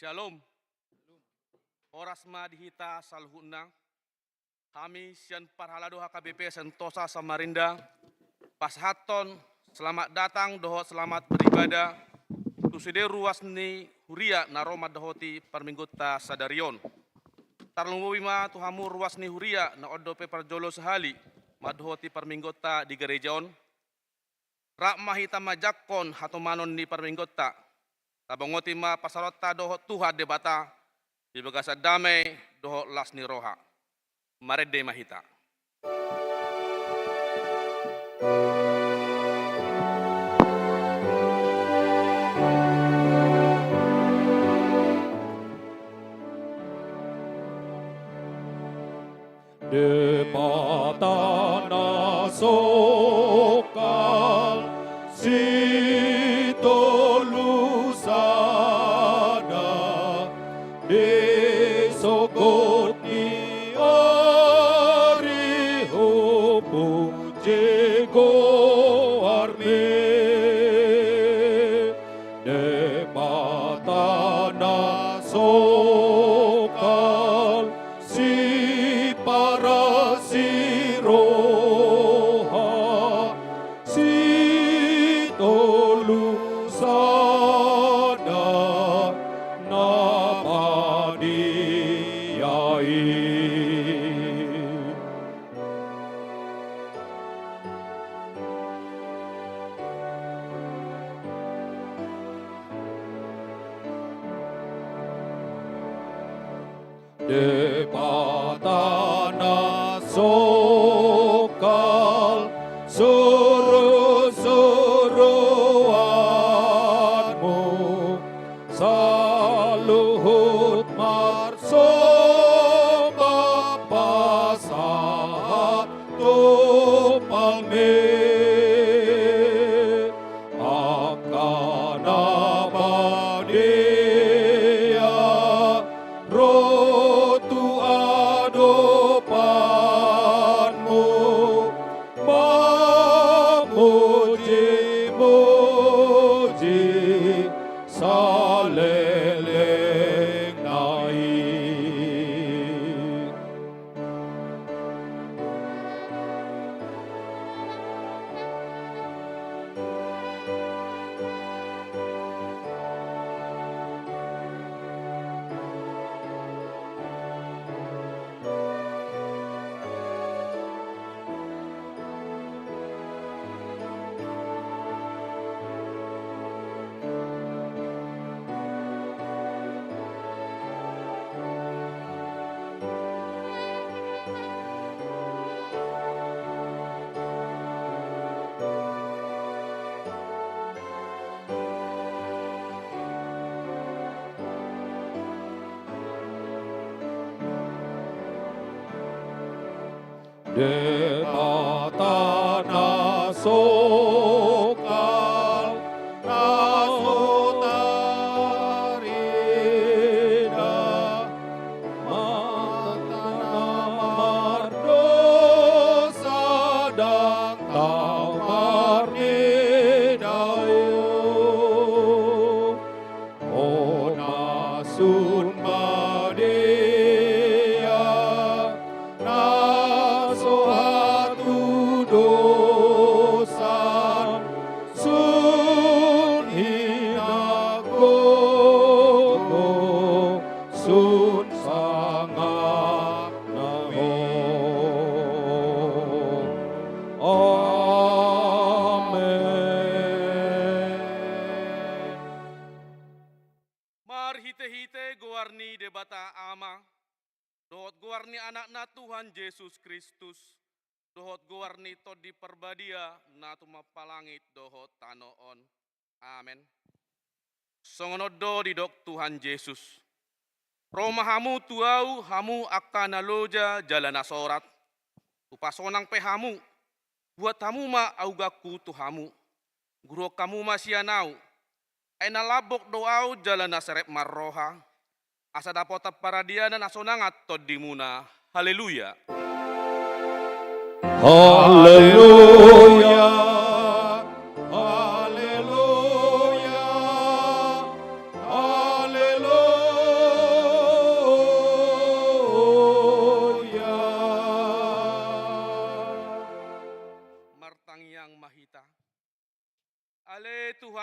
Shalom. Oras madihita salhuna. Kami sian parhalado HKBP Sentosa Samarinda. Pashaton, selamat datang doho selamat beribadah. Tuside ruas ni huria naroma dohoti perminggota sadarion. Tarlungwo wima tuhamu ruas ni huria na odope parjolo sehali. Madhoti perminggota di gerejaon. Rak mahita majakon hatomanon ni perminggota. Tabangoti ma pasarota doho tuha debata di bagasa damai doho lasni roha. Marede mahita. Debata nasokal sitolusada desogot ni ari hopo jego arme debata nasokal para siroha si tolu sada namadiyai debatana sokal suruh-suruhanmu saluhut marsoma pasat tupalme akan amadea rotu adopanmu memuji-muji saleleng naik debatana sokal nasotarina matana mardosa dan tamarnidayo onasun madea nasohatu dosan sun hinagogo sun sangat namo amen. Marhite-hite guarni debata ama. Dohot guarni anak-na Tuhan Yesus Kristus. Dohot guarni to di perbadia na tumapalangit dohot tanoon. Amen. Songonodo di dok Tuhan Yesus. Roma hamu tuau hamu akan naloja jalan asorat. Upasonang pehamu. Buat hamu ma augaku tuhamu. Guru kamu masih Aina labok doau jalan nasarep marroha. Asa dapota paradiana nasonangat todimuna. Haleluya. Haleluya, haleluya, haleluya.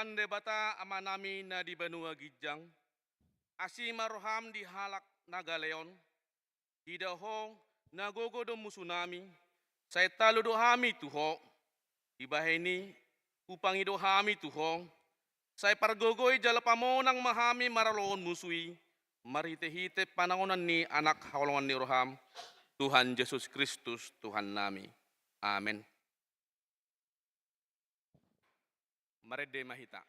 Tuhan debata amanami na di Banua Gijang, asi maroham di halak nagaleon, hidahong nagogodo musunami, saya taludo hami tuho, ibaheni upangido hami tuho, saya pargogoy jalapamonang mahami maraloon musui, marite-hite panangonan ni anak hawalongan ni roham, Tuhan Yesus Kristus Tuhan nami. Amin. Marede mahita.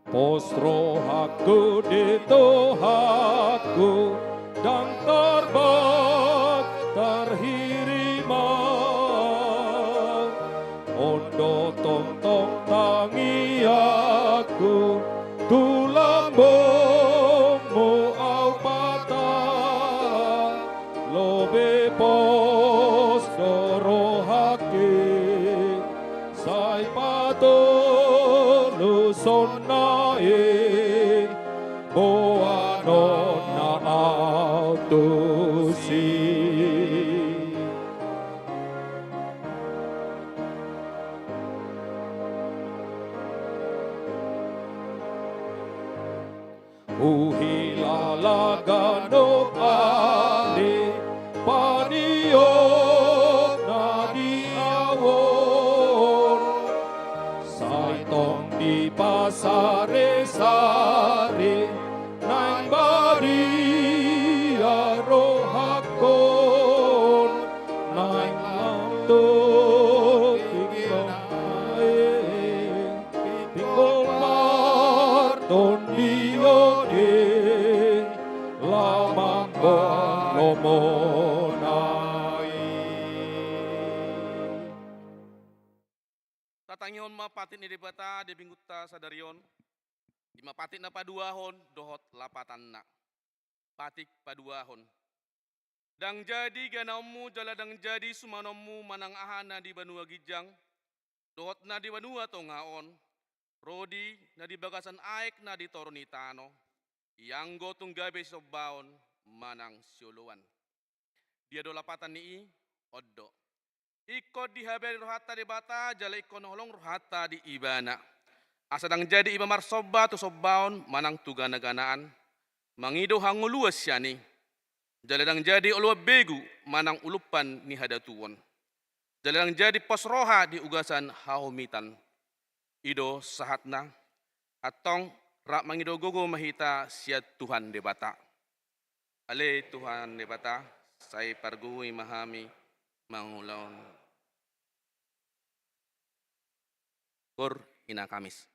Postro aku di Tuhanku dan terbang terhirima. Ondo tong tong tangi aku tulambungmu au patah lobe posto rohake sai patolu sonnae boa nonna autusi. Uhilala ganop ane paniok na diawon saitong di pasare-sare nang baria rohakon nang antuk tingkol marton diode lamang lomonai. Tatangihon mapatin ni debata de bingutta sadarion. Lima patit na paduahon dohot lapatan na. Patik paduahon. Dang jadi ganamu jala dang jadi sumanomu manang ahana di Banua Gijang. Dohot na di Banua tongaon. Rodi na di bagasan aek na di Toronitano. Yang gotong gabe sobaon manang siuluan. Dia do lapatan ni oddo. Ikot di haberi rohata di bata jala ikon holong rohata di ibana. Asadang jadi iba marsoba tu sobaon manang tugana-ganaan. Mangido hanguluas yani. Jaladang jadi ulua begu manang ulupan ni hadatuon. Jaladang jadi pos roha di ugasan haumitan. Ido sahatna atong rak mangido gogo mahita siat Tuhan debata. Ale Tuhan debata saya pargui mahami mangulaon. Kor ina Kamis.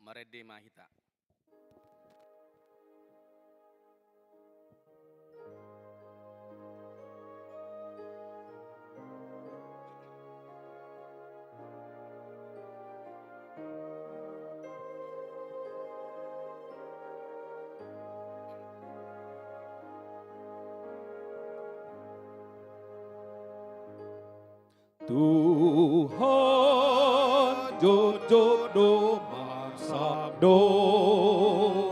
Marede Mahita. Tuhan jojodo marsabdo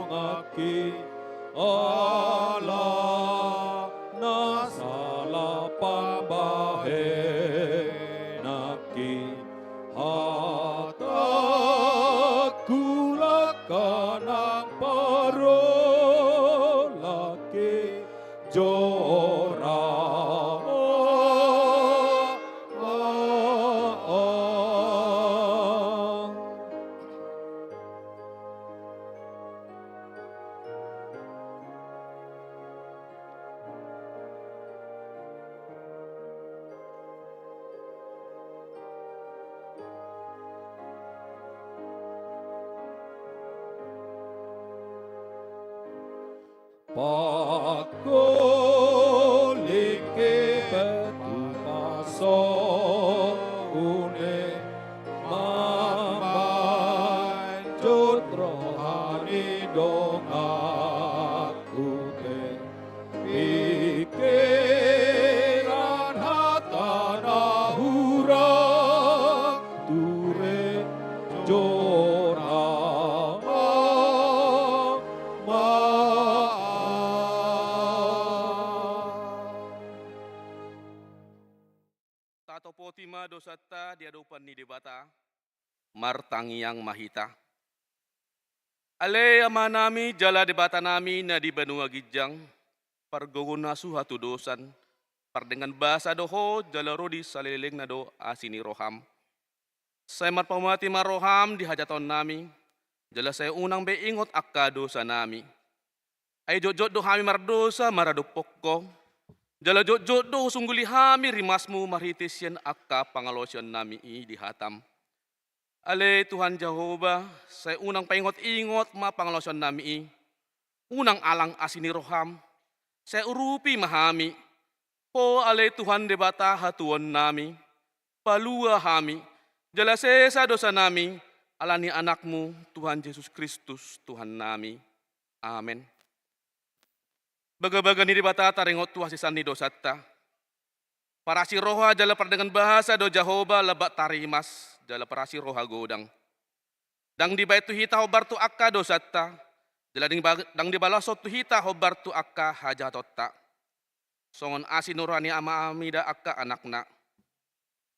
ngaki Allah nasala pambahe naki hata kulakanang parolake jora. Pakolike betu paso une mambai rohani dong aku te pikiran hatana hura ture jora Tato potima dosata diadupan ni debata, martangiang mahita. Ale amanami jala debata nami na di benua gijang, pargogona suhatu dosan, pardengan bahasa doho jala rodi saliling na do asini roham. Saya marpamati maroham di hajaton nami, jala saya unang beingot akka dosa nami. Ay jojot do hami mardosa maradupokko, jala jojot do sungguli hami rimasmu maritisyan akka pangalosyan nami di hatam. Ale Tuhan Jehovah, saya unang paingot-ingot ma pangalosyan nami unang alang asini roham, saya urupi mahami, po ale Tuhan debata hatuan nami, palua hami, jala sesa dosa nami, alani anakmu Tuhan Yesus Kristus Tuhan nami. Amen. Baga-baga ni debata taringot tuha sisan ni dosata. Para si roha jala perdengan bahasa do Jehovah lebat tarimas, jala para si roha godang. Dang di baitu hita hobar tu akka dosata, jala dang di balasot tu hita hobar tu akka hajatotta. Songon asinurani ama amida akka anakna.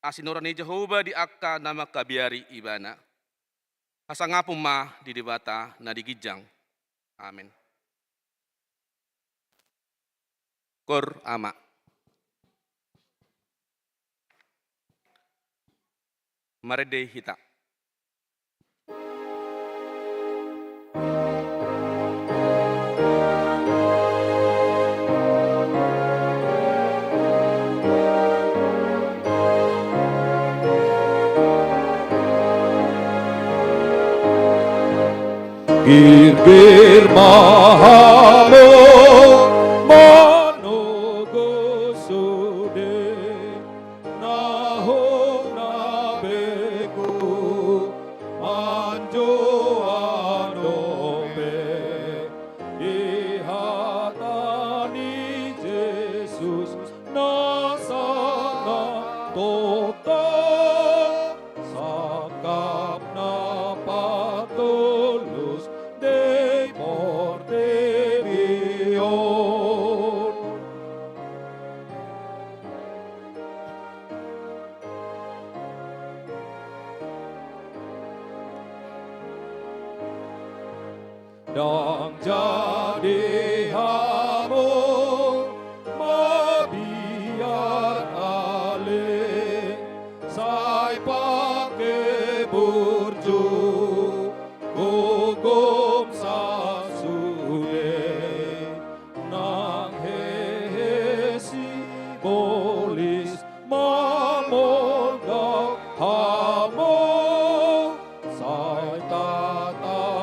Asinurani Jehovah di akka nama kabiari ibana. Hasangapum ma di debata na digijang. Amen. Kor ama. Marede hita. Gir mahalo manogo sude nahong nabegu anjo anobe ihatani Jesus nasana tota sakap na patulus de por de Dios. Dang jadi hamo mabiar ale sai pake burju gogom sasuye nang hehesi bolis mamolga hamo sai tata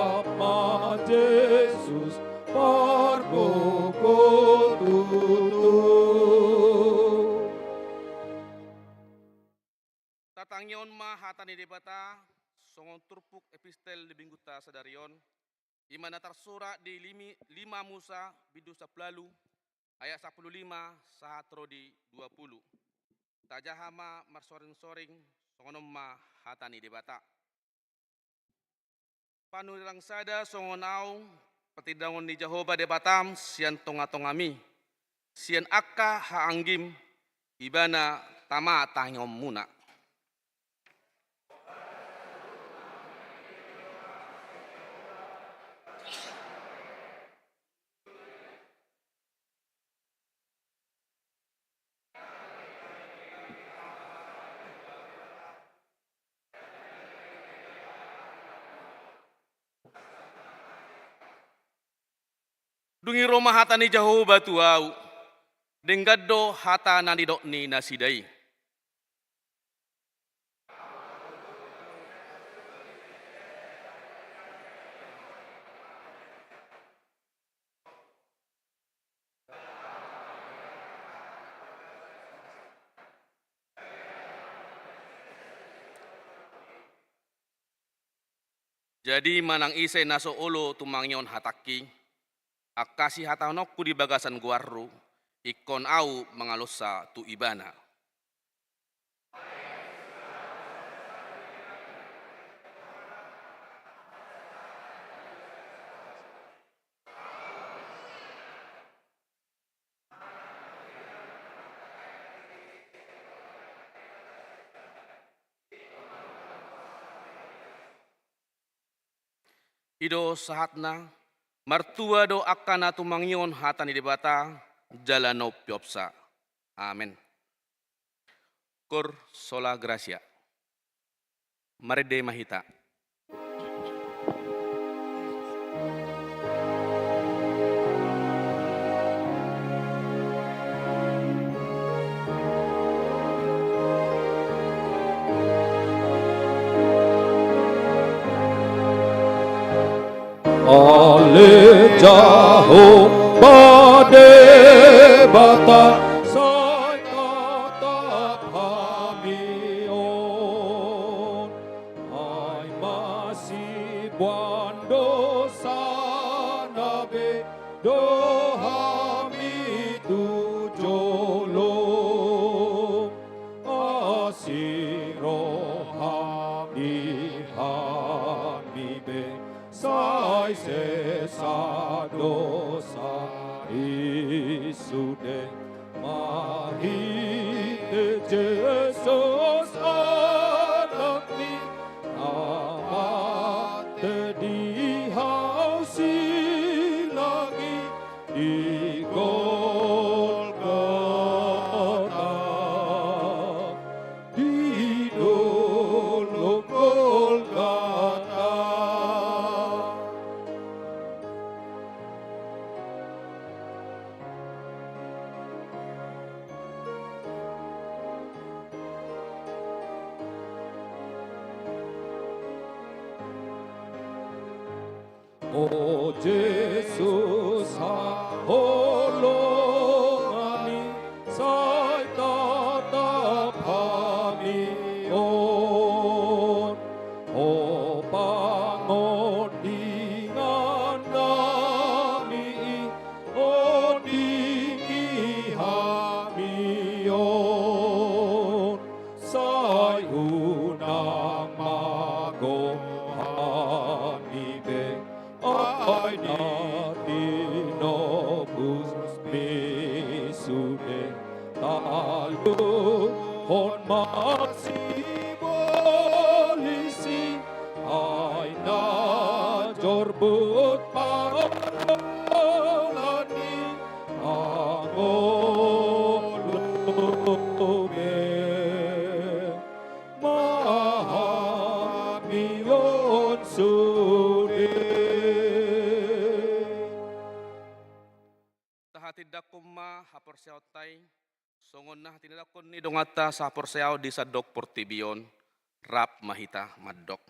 hata ni debata songon turpuk epistel di bingguta sadarion imana tersurat di 5 Musa bidu 10 ayat 15 sahatro di 20. Tajahama marsoring-soring songonomma hata ni debata. Panurang sada songonau petidangon ni Jehovah debatam sian tonga-tongami. Sian akka haanggim ibana tama tangom muna. Dungi Roma hata ni Jehovah tuau, denggado hata nani dok ni nasidai. Jadi manang ise naso olo tumangyon hataki, akasi hatanokku di bagasan guarru, ikon au mangalosa tu ibana. Ido sahatna, martua do akana tumangyon hata ni debata, jalano piopsa. Amen. Cor sola gracia. Marede mahita. Ale Jehovah debata sai tatap hamion ai masih buan dosa nabe dohami tu jolo asiro hami be sai sesa dosa isude mahite Jesus anakni amat di hausi lagi di Golgota di dulu Golgota. O Jesus haholongani sai tatap hamion o bangon dengan nami o dingi hamion sai unang mago hamibe ai natinobus misude talu hon masih polisi ai na jorbut parolani angolube mahamion sude. Tahatidak kuma hapor seotai, songon nah tinidakon ni dongata sa hapor seao di sadok portibion, rap mahita madok.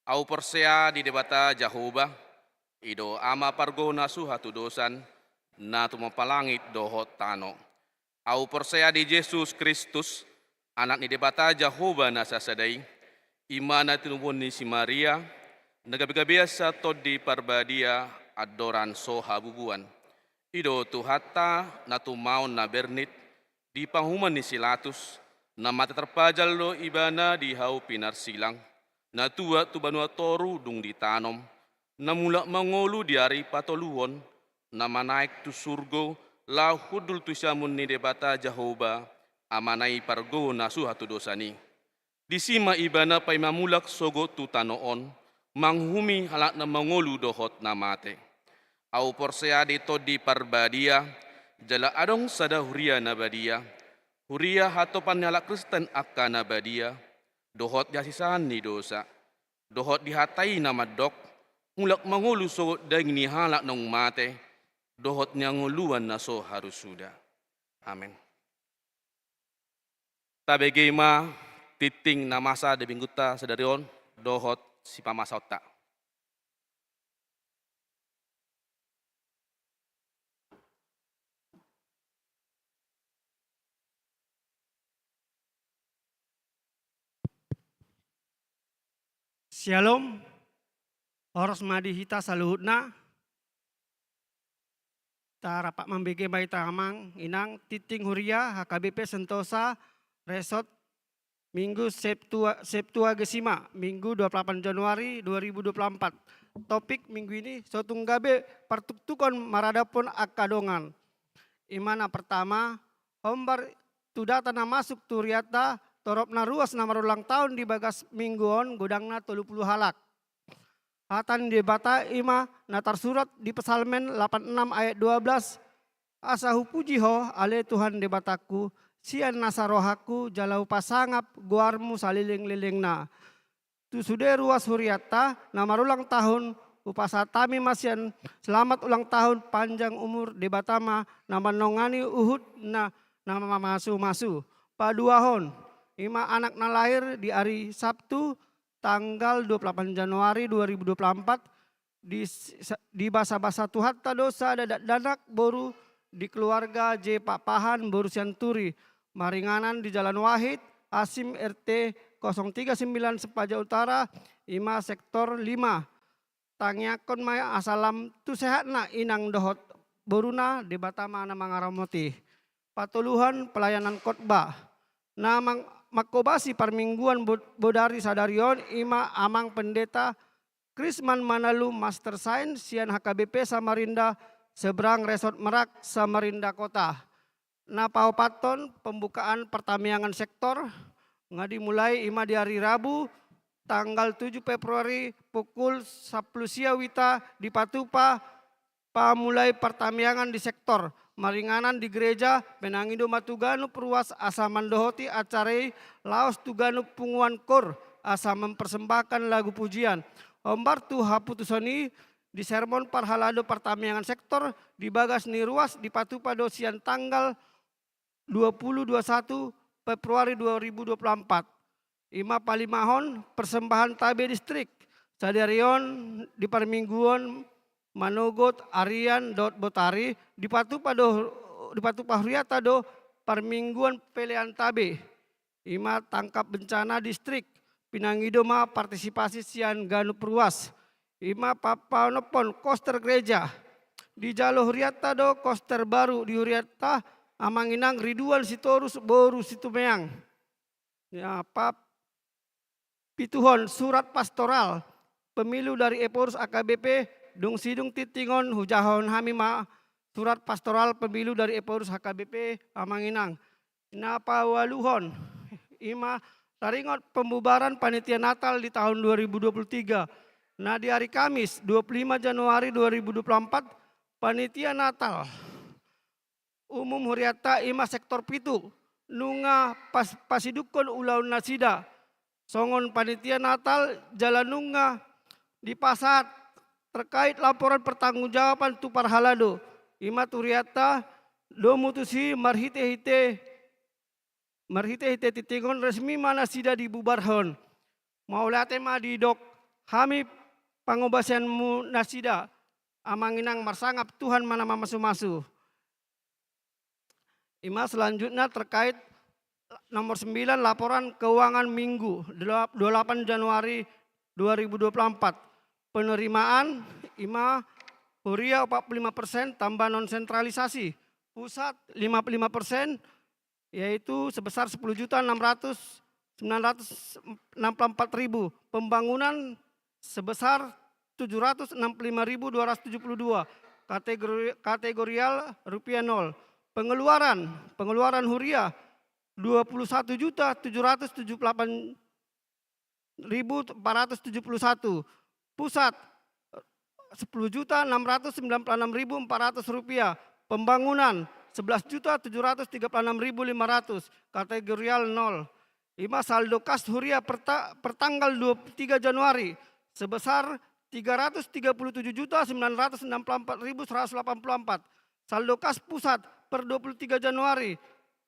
Au porsea di debata Jehovah, ido ama pargona suhatu dosan, na tumapalangit dohot tano. Au porsea di Yesus Kristus, anak ni debata Jehovah nasa sadai, Imana tinubon ni si Maria, nagabigabiasa to di parbadia adoran so habubuan. Ido tuhata na tumaon na bernit, di panghuman ni Silatus, na mata terpajal lo ibana di hau pinar silang, na tua tu banua toru dung ditanom, na mula mangolu di ari patoluhon, na manaik tu surgo, lau hudul tu syamun ni debata Jehovah, amanai pargo na suhatu dosani. Di sima ibana pay mamulak sogo tu tanoon, manghumi halak na mangolu dohot na mate. Au porseade to di parbadia, jala adong sada huria na badia, huria hatopan halak Kristen akka na badia, dohot yasisan ni dosa, dohot dihatai na madok, mulak mangolu sogo daging ni halak nong mate, dohot nyanguluan na so harus sudah. Amin. Tabegema titing na masa de bingguta sedarion dohot si pamasauta. Shalom, oros madihita saluhutna, tarapak membege bayi tamang, inang titing huria HKBP Sentosa Resort Minggu Septua Gesima, Minggu 28 Januari 2024. Topik minggu ini sotunggabe pertuktukan maradapun akadongan. Imana pertama, hombar tudata na masuk turiata torop na ruas na marulang tahun di bagas mingguon godangna 30 halak. Hatan di bata ima natar surat di Pesalmen 86 ayat 12. Asahu pujiho ale Tuhan di bataku, sian nasarohaku jalau pasangap guarmu saliling-lilingna. Tu sude ruas huriata na marulang tahun upasatami masian selamat ulang tahun panjang umur di batama nama nongani uhud na nama masu-masu. Paduahon. Ima anak na lahir di hari Sabtu tanggal 28 Januari 2024 di basa-basa Tuhatta dosa danak boru di keluarga J Papahan boru Sianturi maringanan di Jalan Wahid Asim RT 039 Sepaja Utara Ima sektor 5 tangyakon maya asalam tu sehat na inang dohot boruna di batama na mangaramoti patuluhan pelayanan khotbah namang makobasi parmingguan bodari sadarion ima amang pendeta Krisman Manalu Master Sains sian HKBP Samarinda seberang Resort Merak Samarinda Kota. Napau paton pembukaan pertamiangan sektor ngadi mulai ima di hari Rabu tanggal 7 Februari pukul 10 siawita di Patupa pamulai pertamiangan di sektor. Maringanan di gereja Penangido Matuganu Perwas asa mandohoti acarai laos Tuganu Punguan Kor asa mempersembahkan lagu pujian. Ombar tu haputusoni di sermon parhalado pertamiangan sektor di bagas ni ruas di Patupa dosian tanggal 20-21 Februari 2024. Ima palimahon persembahan tabe distrik sadarion di parmingguan Manogot Arian dot Botari di Patupa Huriata do parmingguan pelean tabe. Ima tangkap bencana distrik Pinangido ma partisipasi sian Ganu Perwas. Ima papa nopon koster gereja di Jalo Huriata do koster baru di Huriata amanginang Riduan Sitorus boru Situmeang. Ya pap pituhon surat pastoral pemilu dari Eporus AKBP Dung sidung titingon hujahon hamima surat pastoral pemilu dari Eporus HKBP Amanginang. Napa waluhon ima taringot pembubaran panitia Natal di tahun 2023. Nah di hari Kamis 25 Januari 2024 panitia Natal umum Huriata ima sektor pitu nunga pasidukon ulau nasida songon panitia Natal jalan nunga di pasat terkait laporan pertanggungjawaban tu parhalado ima turiata do mutusi marhite-hite titingon resmi mana sida dibubarhon maulate ma didok hami pangobasianmu nasida amanginang marsangap Tuhan mana masu-masu ima selanjutnya terkait Nomor 9, laporan keuangan minggu 28 Januari 2024. Penerimaan IMA Huria 45% tambah non sentralisasi. Pusat 55% yaitu sebesar 10.964.000. Pembangunan sebesar 765.272. Kategorial rupiah 0. Pengeluaran Huria 21.778.471. Pusat 10.696.400 rupiah. Pembangunan 11.736.500. Kategorial 0. IMA saldo kas Huria pertanggal 23 Januari sebesar 337.964.184. Saldo kas pusat per 23 Januari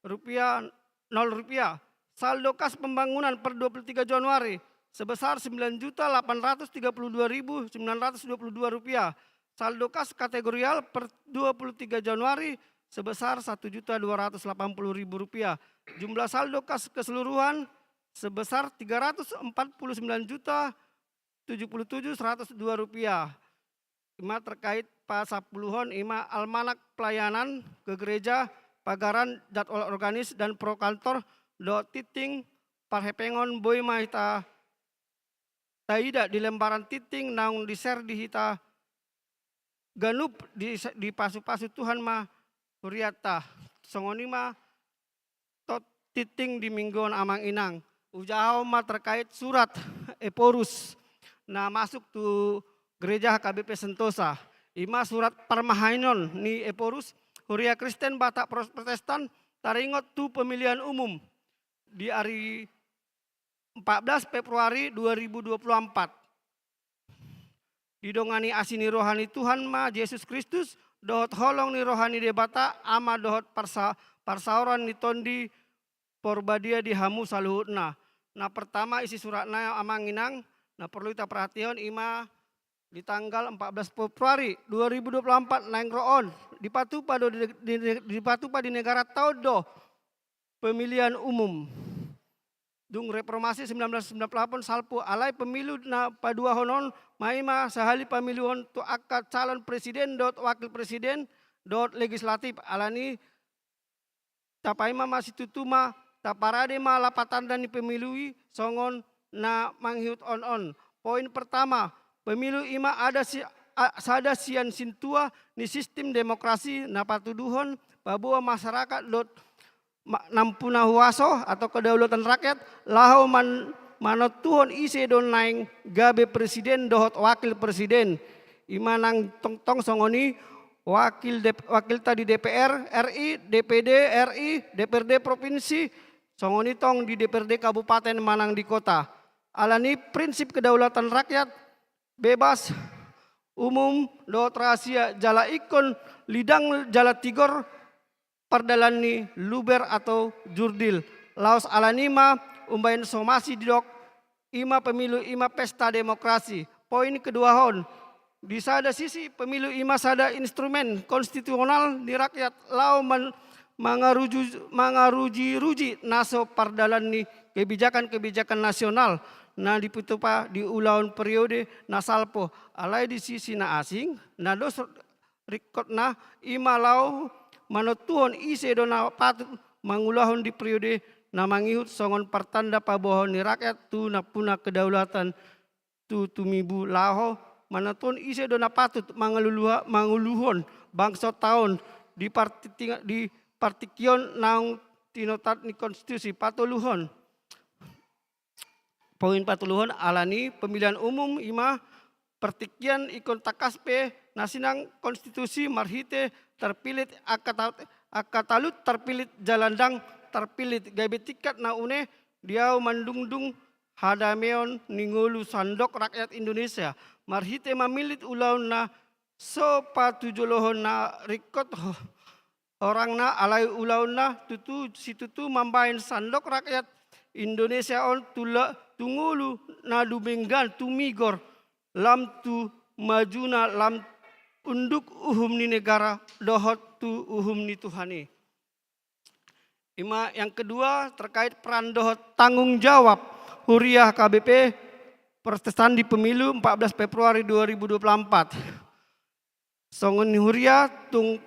rupiah 0 rupiah. Saldo kas pembangunan per 23 Januari sebesar 9.832.922 rupiah. Saldo kas kategorial per 23 Januari sebesar 1.280.000 rupiah. Jumlah saldo kas keseluruhan sebesar 349.077.102 rupiah. IMA terkait pasapuluhon IMA almanak pelayanan ke gereja pagaran jadwal organis dan pro kantor titing parhepengon boy mahita taida di lembaran titing naung di share di hita ganup di pasu-pasu Tuhan mah huriata songoni mah tot titing di mingguan amang inang ujau mah terkait surat eporus nah masuk tu gereja HKBP Sentosa IMA surat parmahainon ni eporus Huria Kristen Batak Protestan taringot tu pemilihan umum di hari 14 Februari 2024. Didongani asini rohani Tuhan ma Yesus Kristus dohot holong ni rohani debata ama dohot parsauran ni tondi porbadia di hamu saluhutna. Nah pertama isi suratna amanginang nah perlu kita perhatian IMA di tanggal 14 Februari 2024 naing roon dipatupa di negara Taudo pemilihan umum. Dung reformasi 1998 salpo alai pemilu na padua honon maima sahali pemiluhon tu akad calon presiden dot wakil presiden dot legislatif alani tapaima masih tutuma taparade ma lapatan dan pemilui songon na manghiut on. Poin pertama, pemilu IMA ada sada sian sintua ni sistem demokrasi na patuduhon bahwa masyarakat dot nampuna huaso atau kedaulatan rakyat lahu manotuhon ise don naing gabe presiden dohot wakil presiden IMA nang tong songoni wakil tadi DPR RI, DPD RI, DPRD provinsi songoni tong di DPRD kabupaten manang di kota. Alani prinsip kedaulatan rakyat bebas umum dohot rahasia jala ikon lidang jala tigor pardalani luber atau jurdil. Laos alanima umbayan somasi didok IMA pemilu IMA pesta demokrasi. Poin kedua hon. Di sada sisi pemilu IMA sada instrumen konstitusional di rakyat lau mangaruji naso pardalani kebijakan nasional. Nah diputupa di ulaun periode nasalpo alai di sisi na asing. Nah dos rikot na IMA lau manotuhon ise dona patut mangulahon di periode na mangihut songon pertanda pabohon ni rakyat tu na puna kedaulatan tu tumibu laho manotuhon ise dona patut manguluhon bangsa tahun di partikion naung tinotat ni konstitusi patuluhon. Poin patuluhon alani pemilihan umum IMA pertikian ikon takaspe nasinang konstitusi marhite terpilih akatalut terpilih jalandang terpilih gabe tiket na une diau mandungdung hadameon ningulu sandok rakyat Indonesia marhite mamilit ulaun na sopatujolohon na rikot orang na alai ulaun na situtu mambain sandok rakyat Indonesia on tungulu na dumenggan tumigor lam tu majuna lam unduk uhum ni negara dohot tu uhum ni Tuhani. Yang kedua terkait peran dohot tanggung jawab Huriah KBP Protestan di pemilu 14 Februari 2024. Songon Huriah tung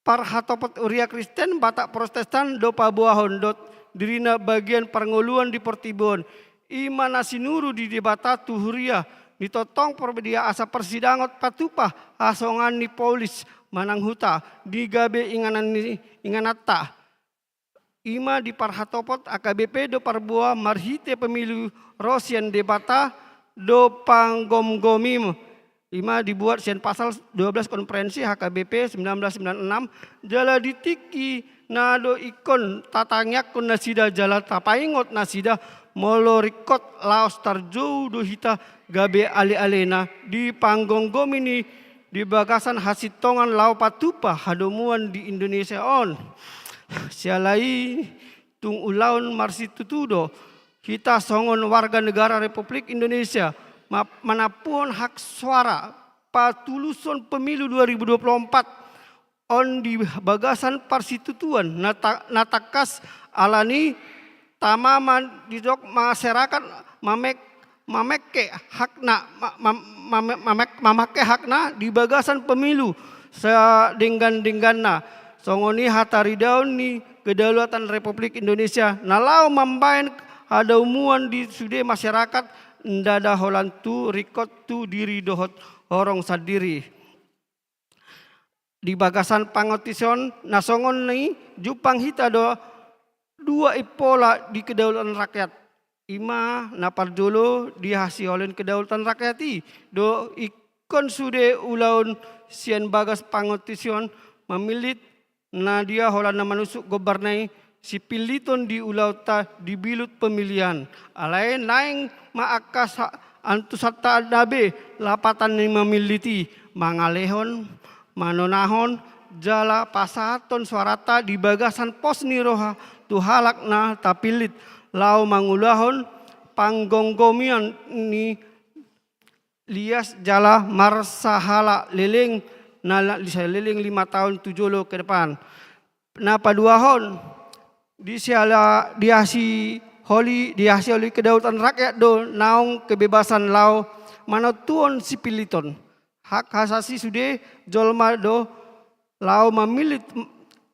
parhatopot Huriah Kristen Batak Protestan do pabuahon dot dirina bagian perngoluan di Portibon. Ima nasinuru di debata tu Huriah ditotong perbedia asa persidangot patupah asongan ni polis manang huta di gabe inganata. Ima di parhatopot AKBP do parbuah marhite pemilu Rosian debata do panggom-gomim. Ima dibuat sian pasal 12 konferensi HKBP 1996 jala ditiki nado ikon tatangyak kun nasida jala tapaingot nasida molorikot laos tarjou do hita gabe ale-alena di panggom-gomini di bagasan hasitongan lau patupa hadomuan di Indonesia on. Sialai tung ulaun marsitutudo kita songon warga negara Republik Indonesia manapun hak suara patuluson pemilu 2024 on di bagasan parsitutuan natakas alani tamaman di jok masyarakat mameke hakna mamake hakna di bagasan pemilu sedenggan-dengganna songoni hataridaun ni kedaulatan Republik Indonesia nalau mambain ada umuan di sude masyarakat ndada holantu rikot tu diri dohot horong sadiri di bagasan pangotison nasongon ni jupang hita do dua ipola di kedaulatan rakyat ima naparjolo dihasi oleh kedaulatan rakyati do ikon sude ulaun sian bagas pangotison memilit na dia holana manusuk gobernai si piliton di ulauta di bilut pemilihan. Alai naing maakas antusata adabe lapatan ni memiliti mangalehon manonahon jala pasaton suarata di bagasan pos niroha tuhalak na tapilit lau mangulahon panggonggomian ni lias jala marsahala leleng na liling 5 tahun 7 ke depan. Na paduahon dihasil oleh kedaulatan rakyat do naung kebebasan lau manotuon sipiliton. Hak asasi sude jolma do lau mamilit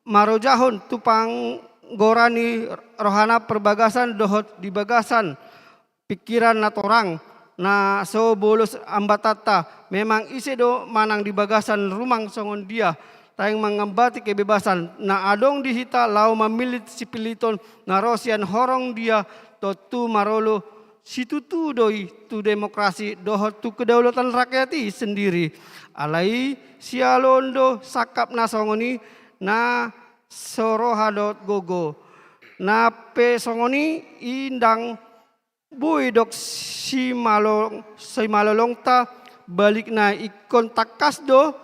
marojahon tupang gorani rohana perbagasan dohot di bagasan pikiran natorang. Na so bolos ambatata memang ise do manang di bagasan rumang songon dia tayang mengembati kebebasan na adong dihita lau mamilit sipiliton na rosian horong dia totu marolo situtu doi tu demokrasi dohot tu kedaulatan rakyati sendiri alai sialondo sakap na songoni na sorohadot gogo na pe songoni indang Boy dok si malolong ta balik na ikon takas do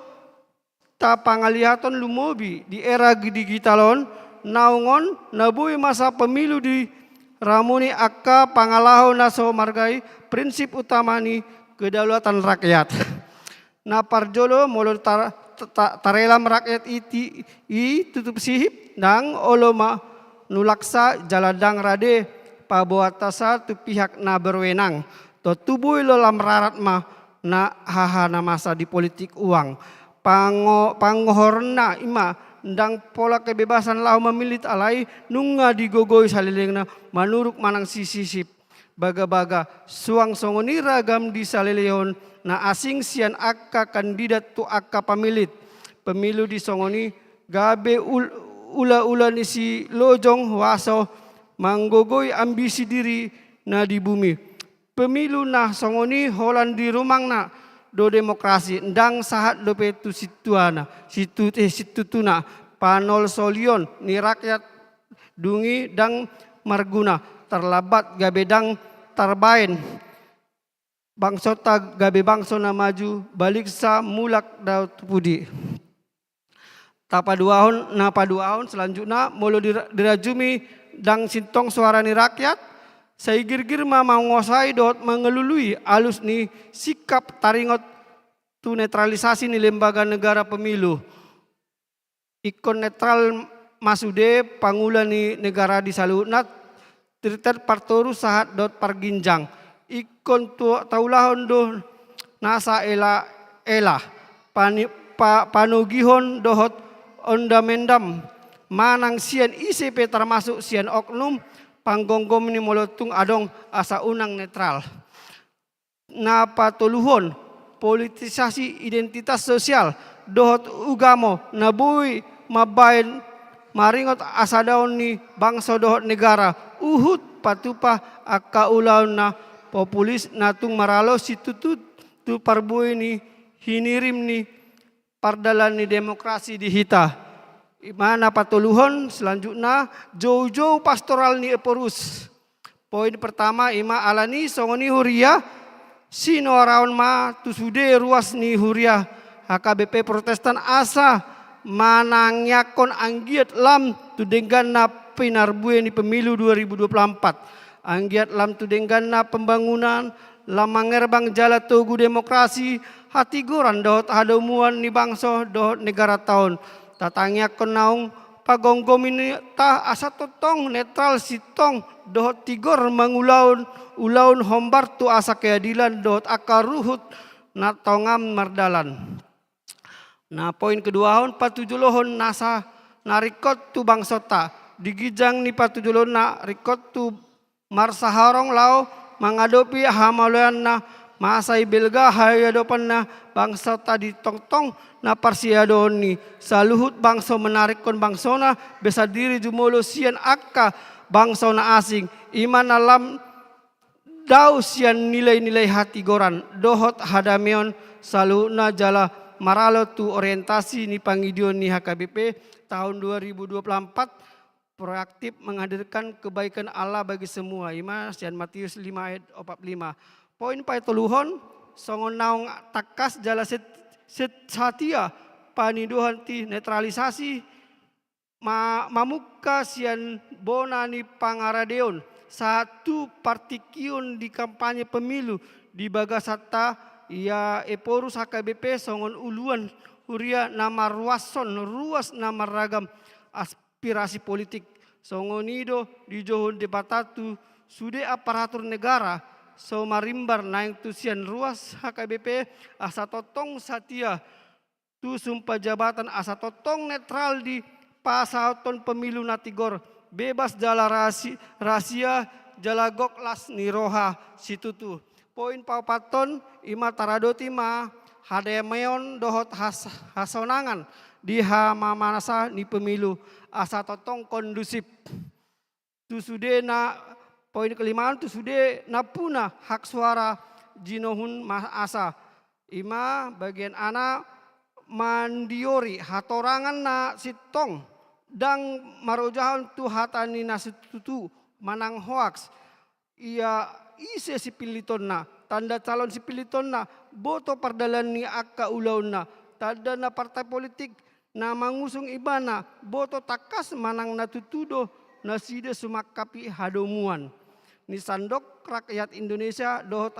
ta pangalihaton lumobi di era digitalon naungon na boy masa pemilu di ramuni akka pangalaho na so margai prinsip utama ni kedaulatan rakyat. Na parjolo molor tarelam rakyat iti tutup sihip nang oloma nulaksa jaladang rade pabuatasa tu pihak na berwenang to tubuh lolam rarat ma na hahana masa di politik uang pangohorna ima ndang pola kebebasan lau memilit alai nunga digogoi salilengna manuruk manang sisisip baga-baga suang songoni ragam di salilehon na asing sian akka kandidat tu akka pamilit pemilu di songoni gabe ula-ula ni si lojong waso manggogoy ambisi diri na di bumi. Pemilu na songoni holan di rumang na do demokrasi ndang sahat do petu situana situtuna panol solion ni rakyat dungi dang marguna terlabat gabedang tarbain bangsota gabe bangso na maju balik sa mulak daud pudi. Paduahon selanjutnya mulu dirajumi dang sintong suara ni rakyat saigir-gir ma mangosai dot mengelului alus ni sikap taringot tu netralisasi ni lembaga negara pemilu ikon netral masude pangulan ni negara di salunat teritat partoru sahat dot parginjang ikon taulahon do nasa ela panugihon dohot ondamendam manang sian ICP termasuk sian oknum panggonggom ni molotung adong asa unang netral. Na patuluhon politisasi identitas sosial dohot ugamo nabui mabain maringot asa daon ni bangsa dohot negara uhut patupa akka ulaw na populis natung maralo situtut tu parbui ni hinirim ni pardalan ni demokrasi di hita. Mana patuluhon selanjutnya jauh-jauh pastoral ni eporus. Poin pertama ima alani songoni huria sino araon ma tusude ruas ni huria HKBP Protestan asa manangyakon anggiat lam tudenggan na pinarbue ni pemilu 2024. Anggiat lam tudenggan na pembangunan lamangerbang jala tugu demokrasi hati goran dohot hadomuan ni bangso dohot negara tahun. Tatangya kenaung pagonggomin ta asa totong netral sitong dohot tigor mangulaun ulaun hombar tu asa keadilan dohot akaruhut natongam mardalan. Nah poin kedua hon patujulohon nasa narikot tu bangsota digijang ni patujulohon na rikot tu marsaharong lao mengadopi hamaluan na masai belga hayadopan na bangsa tadi tong-tong na parsiadon ni saluhut bangsa menarikkan bangsona besa diri jumolo sian akka bangsa na asing iman alam dau sian nilai-nilai hati goran dohot hadameon saluhutna jala maralo tu orientasi ni pangidion ni HKBP tahun 2024 proaktif menghadirkan kebaikan Allah bagi semua. Ima sian Matius 5 ayat 45. Poin paituluhon songon naung takas jala setia paniduhan ti netralisasi mamuka sian bonani pangaradeon satu partikion di kampanye pemilu di bagasata ia eporus HKBP songon uluan huria nama ruas nama ragam aspirasi politik songonido di johon debatatu sude aparatur negara so marimbar naing tusian ruas HKBP asa totong satia tu sumpah jabatan asa totong netral di pasaton pemilu natigor bebas jala rahasia jala goklas niroha situtu. Poin paupaton ima taradoti ma hademeon dohot hasonangan di hamamanasa ni pemilu asa totong kondusif. Tu sude na poin kelimaan tu sude napuna hak suara jinohun asa. Ima bagian ana mandiori hatorangan na sitong dang marojahan tu hatani na situtu manang hoaks. Ia ise sipiliton na tanda calon sipiliton na boto pardalan ni akka ulaun na tanda na partai politik na mangusung ibana boto takas manang natutudo na sida sumakapi hadomuan ni sandok rakyat Indonesia dohot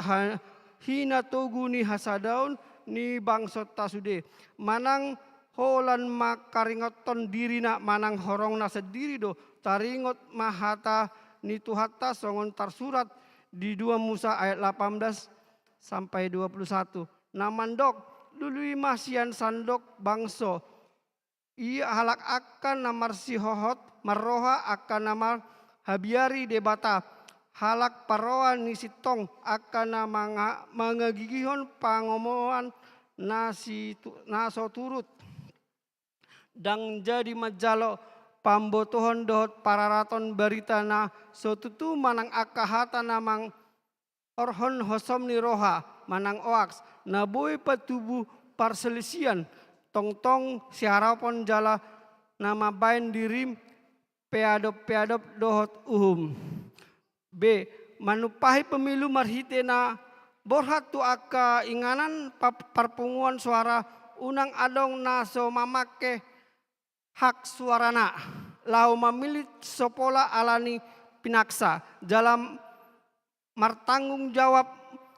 hina togu ni hasadaun ni bangsot tasude manang holan makaringoton diri na manang horong na sediri do taringot mahata ni tuhata songon tarsurat di 2 Musa ayat 18 sampai 21. Namandok dului masian sandok bangso. Ia halak akan namar sihohot marroha akan namar habiari debata. Halak paroan ni sitong akan nama mangagigihon pangomoan naso turut. Dang jadi majalo pambotohon dohot pararaton berita na sotutu manang akahata namang orhon hosom ni roha manang oaks na boy patubu parselisian tong-tong siharapon jala nama bain dirim peadop dohot uhum. B. Manupahi pemilu marhite na borhat tu aka inganan parpunguan suara unang adong naso mamake hak suarana lau mamilit sopola alani pinaksa dalam martanggung jawab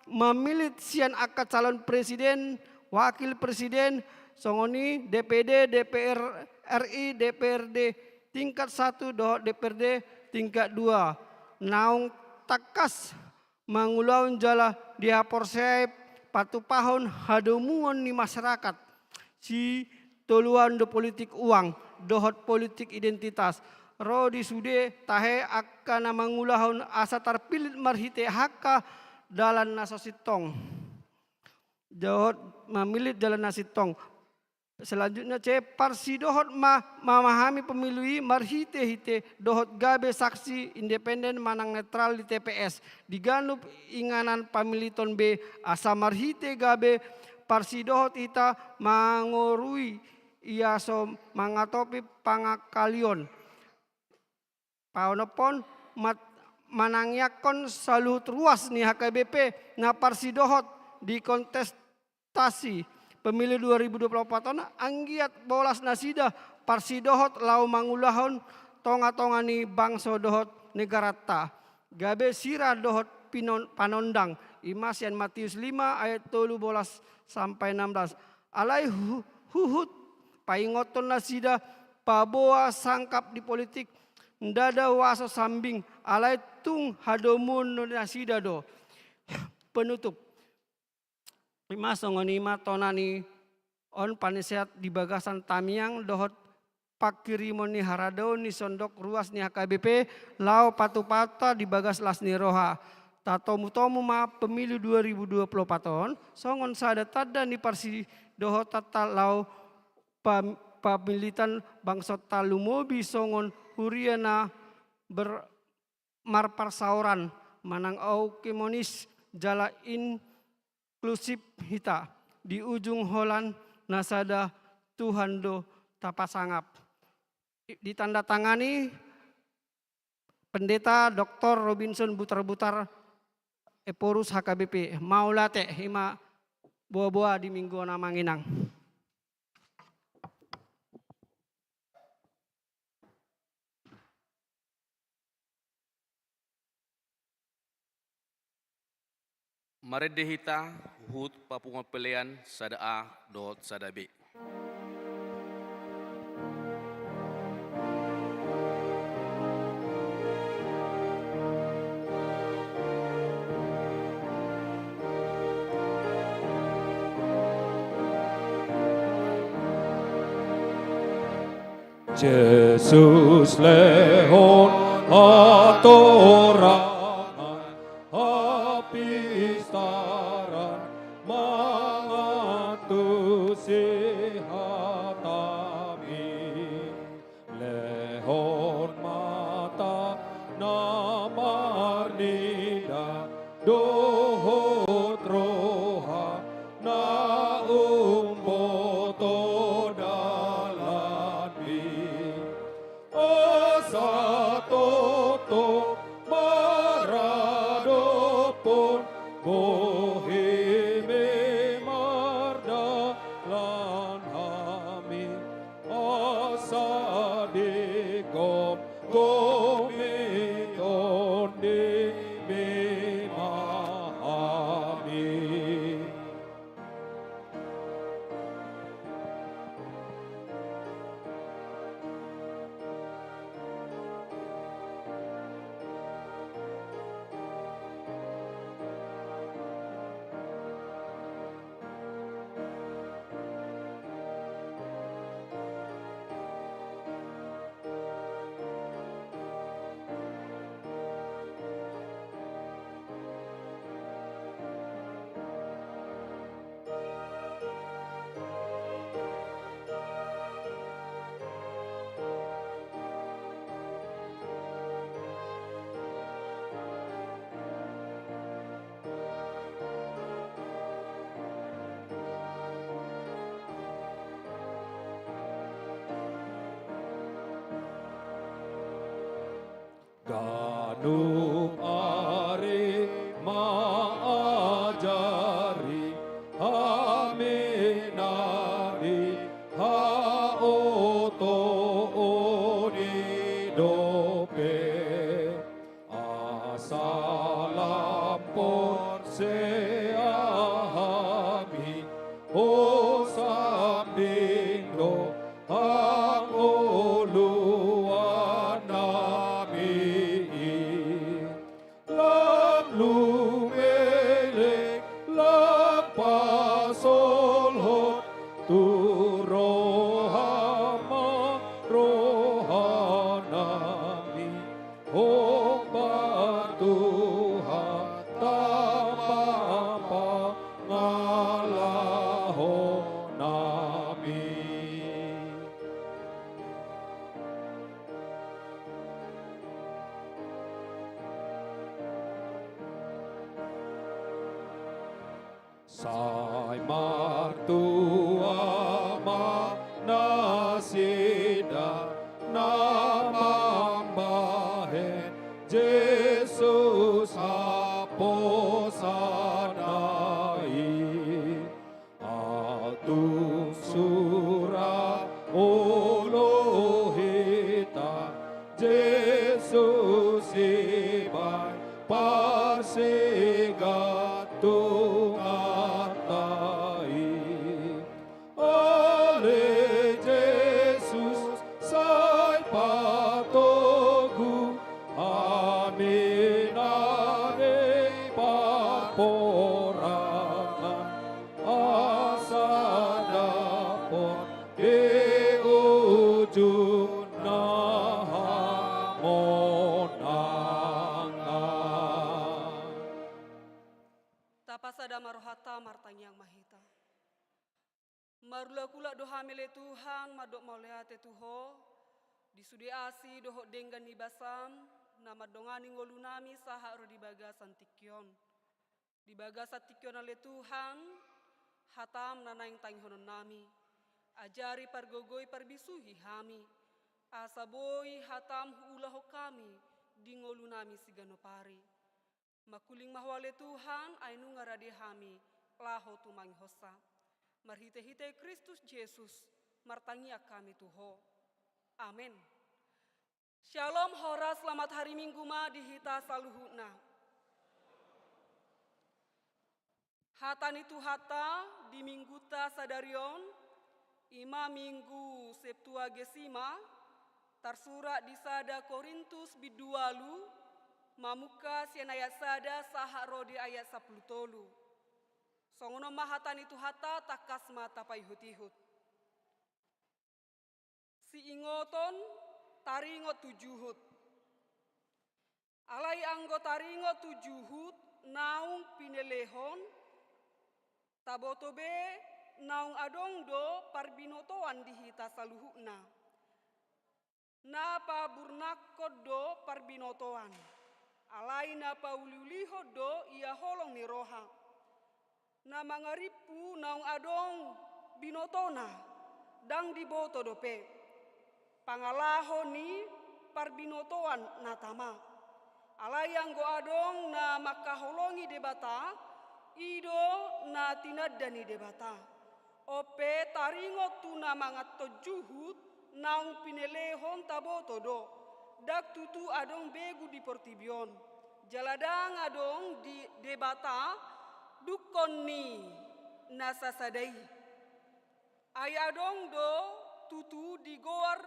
memilit sian aka calon presiden wakil presiden songoni DPD DPR RI DPRD tingkat 1 dohot DPRD tingkat 2 naung takas mangulaun jala diaporsai patu pahon hadumuan ni masyarakat si toluan do politik uang dohot politik identitas ro di sude tahe akan mangulahun asa tarpilit marhite hakka dalan nasositong dohot mamilit dalan nasitong. Selanjutnya parsi dohot memahami pemilih marhite-hite dohot gabe saksi independen manang netral di TPS diganup inganan pamiliton B asa marhite gabe parsi dohot ita mangorui iaso mangatopi pangakalion paunopon manangyakon saluhut ruas ni HKBP na parsi dohot di kontestasi pemilu 2024 anggiat bolas nasida parsi dohot lau mangulahon tonga-tonga ni bangso dohot negara ta gabe sira dohot panondang Imasian Matius 5 ayat 13 sampai 16 alai huhut paingoton nasida paboa sangkap di politik ndada waso sambing alai tung hadomun nasida do penutup Imasongonima tonani on panisehat di bagasan tamiang dohot pakirimoni harado ni sondok ruas ni HKBP lau patu-pata di bagas las ni roha tatomu-tomu ma pemilu 2024 songon sada tada ni parsi dohot tata lau pamilitan bangsot talumobi songon huriana bermarparsauran manang au kemonis jala inklusif hita di ujung holan nasada Tuhan do tapasangap ditandatangani Pendeta Dr. Robinson Butar-Butar Eporus HKBP maulate hima buah-buah di minggu namanginang. Marede hita hut Papua pelian sada A dot sada B. Jesus lehon atorangan apistaran mangatusi hatami lehon mata namarnida dohot roha na umboto Toto maradopon boheme marda lan hami asadegom gomiton de memahami. Ganup are maajari hamenari haoto oni dope asalampon seahami o sambindo ang oluwa pasolhot tu rohama rohanami Hong Tuhan tamapa ngalaho nami Sai martua nasida namambahen Jesus aposanai atung sura olohita Jesus ibai pasigatung atai Ale Jesus sai patogu aminane paporangan asadapon di ujung nahamonangan Tapasada marohata martanyang mahita. Marula kula doha mele Tuhan madok mauleate tuho disudi asi doho denggan ni basam nama dongani ngolunami saha ro di bagasan tikyon. Di bagasan tikyon ale Tuhan hatam nanaing tanghonon nami. Ajari pargogoi parbisuhi hami. Asaboi hatam huulaho kami di ngolunami siganopari. Makuling mahwale Tuhan ainu ngarade hami laho tumang hosa. Marhite-hite Kristus Yesus martangia kami tuho. Amin. Shalom hora selamat hari Minggu ma dihita saluhuna. Hatan itu hata di mingguta sadarion ima minggu Septuagesima tersurat di sada Korintus bidualu mamuka sian ayat sada saha rodi ayat 10 tolu. Songono mahatan itu hata takas mata paihut-ihut. Si ingoton taringot tujuhut. Alai anggo taringot tujuhut naung pinelehon. Tabotobe naung adong do parbinotoan dihita saluhukna. Napa burnakod do parbinotoan. Alai napa uliuliho do ia holong ni roha. Na mangaripu naung adong binotona dang diboto dope. Pangalaho ni parbinotoan natama. Alayang go adong na makaholongi debata, ido na tinadani debata. Ope taringot tu na mga tojuhut naung pinelehon taboto do. Dak tutu adong begu di portibion. Jaladang adong di debata, dukon ni nasasadai. Ayadong do tutu digor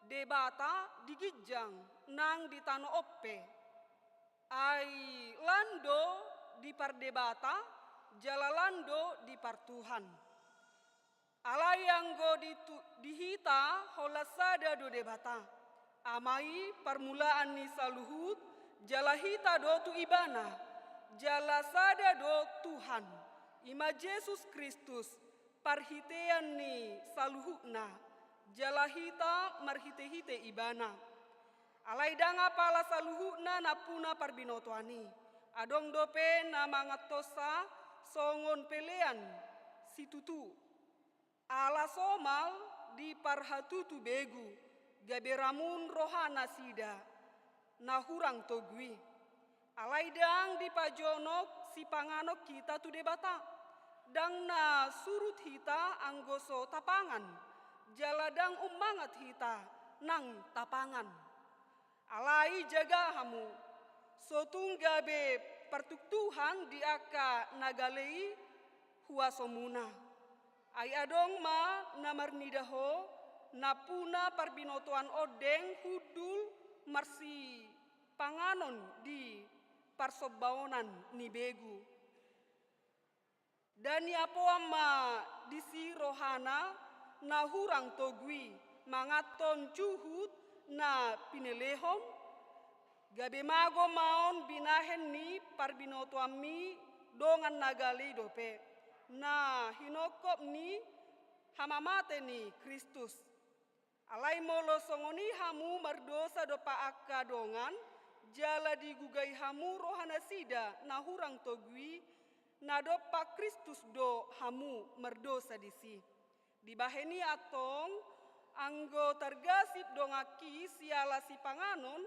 debata digijang nang di tano oppe. Ay lando di pardebata jalalando di partuhan. Alayang go dihita holasada do debata. Amai permulaan ni saluhut jalahita do tu ibana. Jalasada do Tuhan, ima Yesus Kristus, parhitean ni saluhukna, jalahita marhite-hite ibana. Alaidanga pala saluhukna napuna parbinotoani, adong dope na mangatosa songon pelean situtu. Ala somal di parhatutu begu, gaberamun rohana sida, nahurang togwi. Alaidang di pajonok si panganok kita tu debata. Dang na surut hita anggoso tapangan. Jaladang umangat hita nang tapangan. Alai jaga hamu. Sotunggabe pertuktuhan di aka nagalei huasomuna. Ay adong ma namarnidaho napuna parbinotoan odeng hudul marsi panganon di parsobaonan ni begu. Dan yapoama disi rohana na hurang togwi mangaton cuhut na pinelehom gabe mago maon binahen ni parbinoto ami dongan nagali dope na hinokop ni hamamate ni Kristus alai molo songoni hamu mardosa dopa akka dongan jala digugai hamu rohana sida na hurang togwi na dopa Kristus do hamu merdosa disi dibaheni atong anggo tergasip dongaki siala si panganon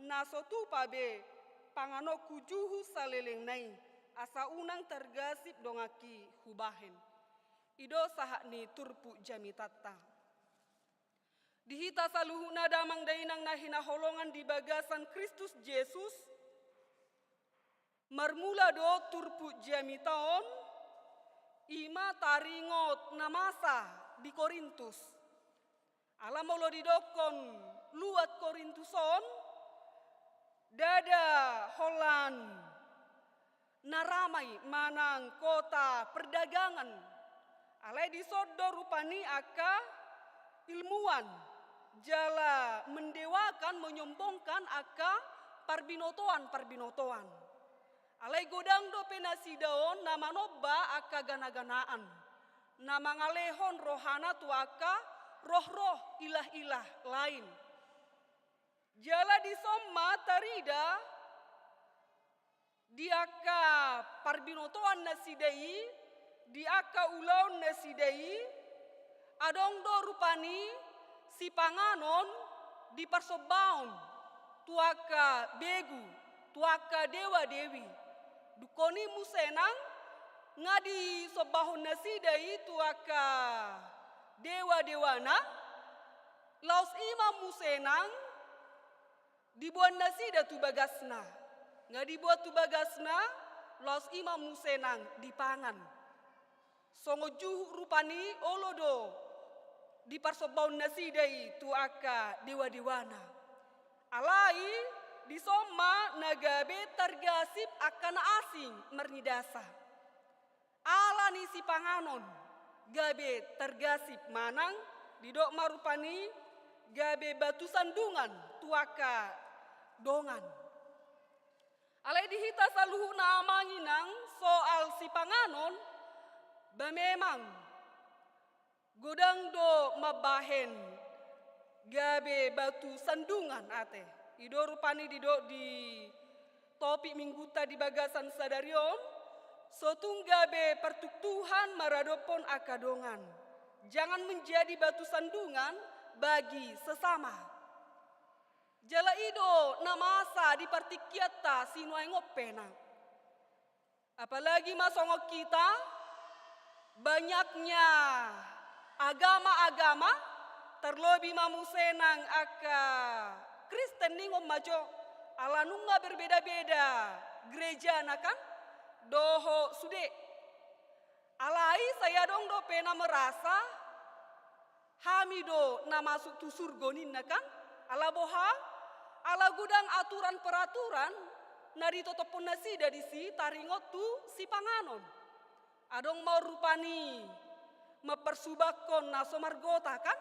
na sotu pabe pangano kujuhu saleleng nai asa unang tergasip dongaki hubahen ido sahak ni turpu jami tata dihita saluhuna damang dainang nahina holongan di bagasan Kristus Yesus marmula do turpu jami taon ima taringot namasa di Korintus alamolo didokon luat Korintuson dada Holland naramai manang kota perdagangan alai disodo rupani aka ilmuwan jala mendewakan menyombongkan aka parbinotoan alai godang do penasidaon nama noba aka gana-ganaan nama ngalehon rohana tu aka roh-roh ilah-ilah lain jala disomma tarida diaka parbinotoan nasidai diaka ulaun nasidai adong do rupani si panganon di persobaun tuaka begu tuaka dewa dewi dukoni musenang ngadi sobahun nasidai tuaka dewa dewana laus imam musenang dibuat nasida tu bagasna nggak dibuat tu bagasna laus imam musenang dipangan songo juhu rupani olodo di parsobaun nasidai tu aka dewa dewana alai disoma nagabe tergasip akan asing mernidasa alani si panganon gabe tergasip manang didok marupani gabe batu sandungan tuaka dongan alai dihita saluhuna amanginang soal si panganon bamemang godang do mabahen gabe batu sandungan ate ido rupani didok di topik mingguta di bagasan sadarion sotunggabe pertuktuhan maradopon akadongan jangan menjadi batu sandungan bagi sesama jala ido namasa di partikiata sinuai ngopena apalagi masongok kita banyaknya agama-agama terlebih mamusenang aka Kristen nih ngomajo ala nunga berbeda-beda gereja nakan doho sude alai saya dong do pena merasa hamido na masuk tu surgonin nakan ala boha ala gudang aturan peraturan nari totopon nasi dari si taringot tu si panganon adong mau rupani mempersubakon naso margota kan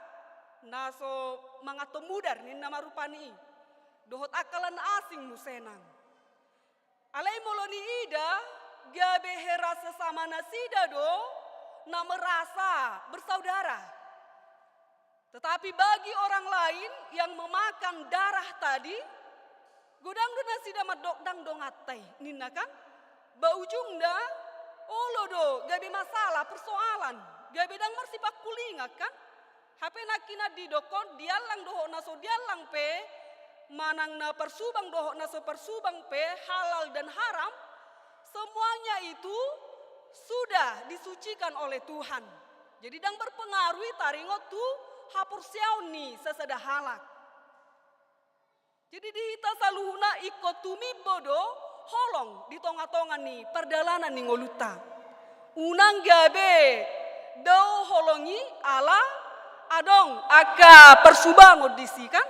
naso mangato mudar nin nama rupani dohot akalan asing musenang alai moloni ida gabe hera sesama nasida do na merasa bersaudara tetapi bagi orang lain yang memakan darah tadi godang do nasida madokdang dongatai ninna kan baujung da olodo gabe masalah persoalan gabe dang marsipak kulinga kan HP nakina di dokon dialang doho naso dialang pe manang na persubang doho naso persubang pe halal dan haram semuanya itu sudah disucikan oleh Tuhan jadi dang berpengaruhi taringot tu hapur siauni seseda halak jadi dihita saluhuna ikut tumi bodo holong di tonga-tonga ni perdalanan ni ngoluta unang gabe do holongi ala adong aka persubango disi kan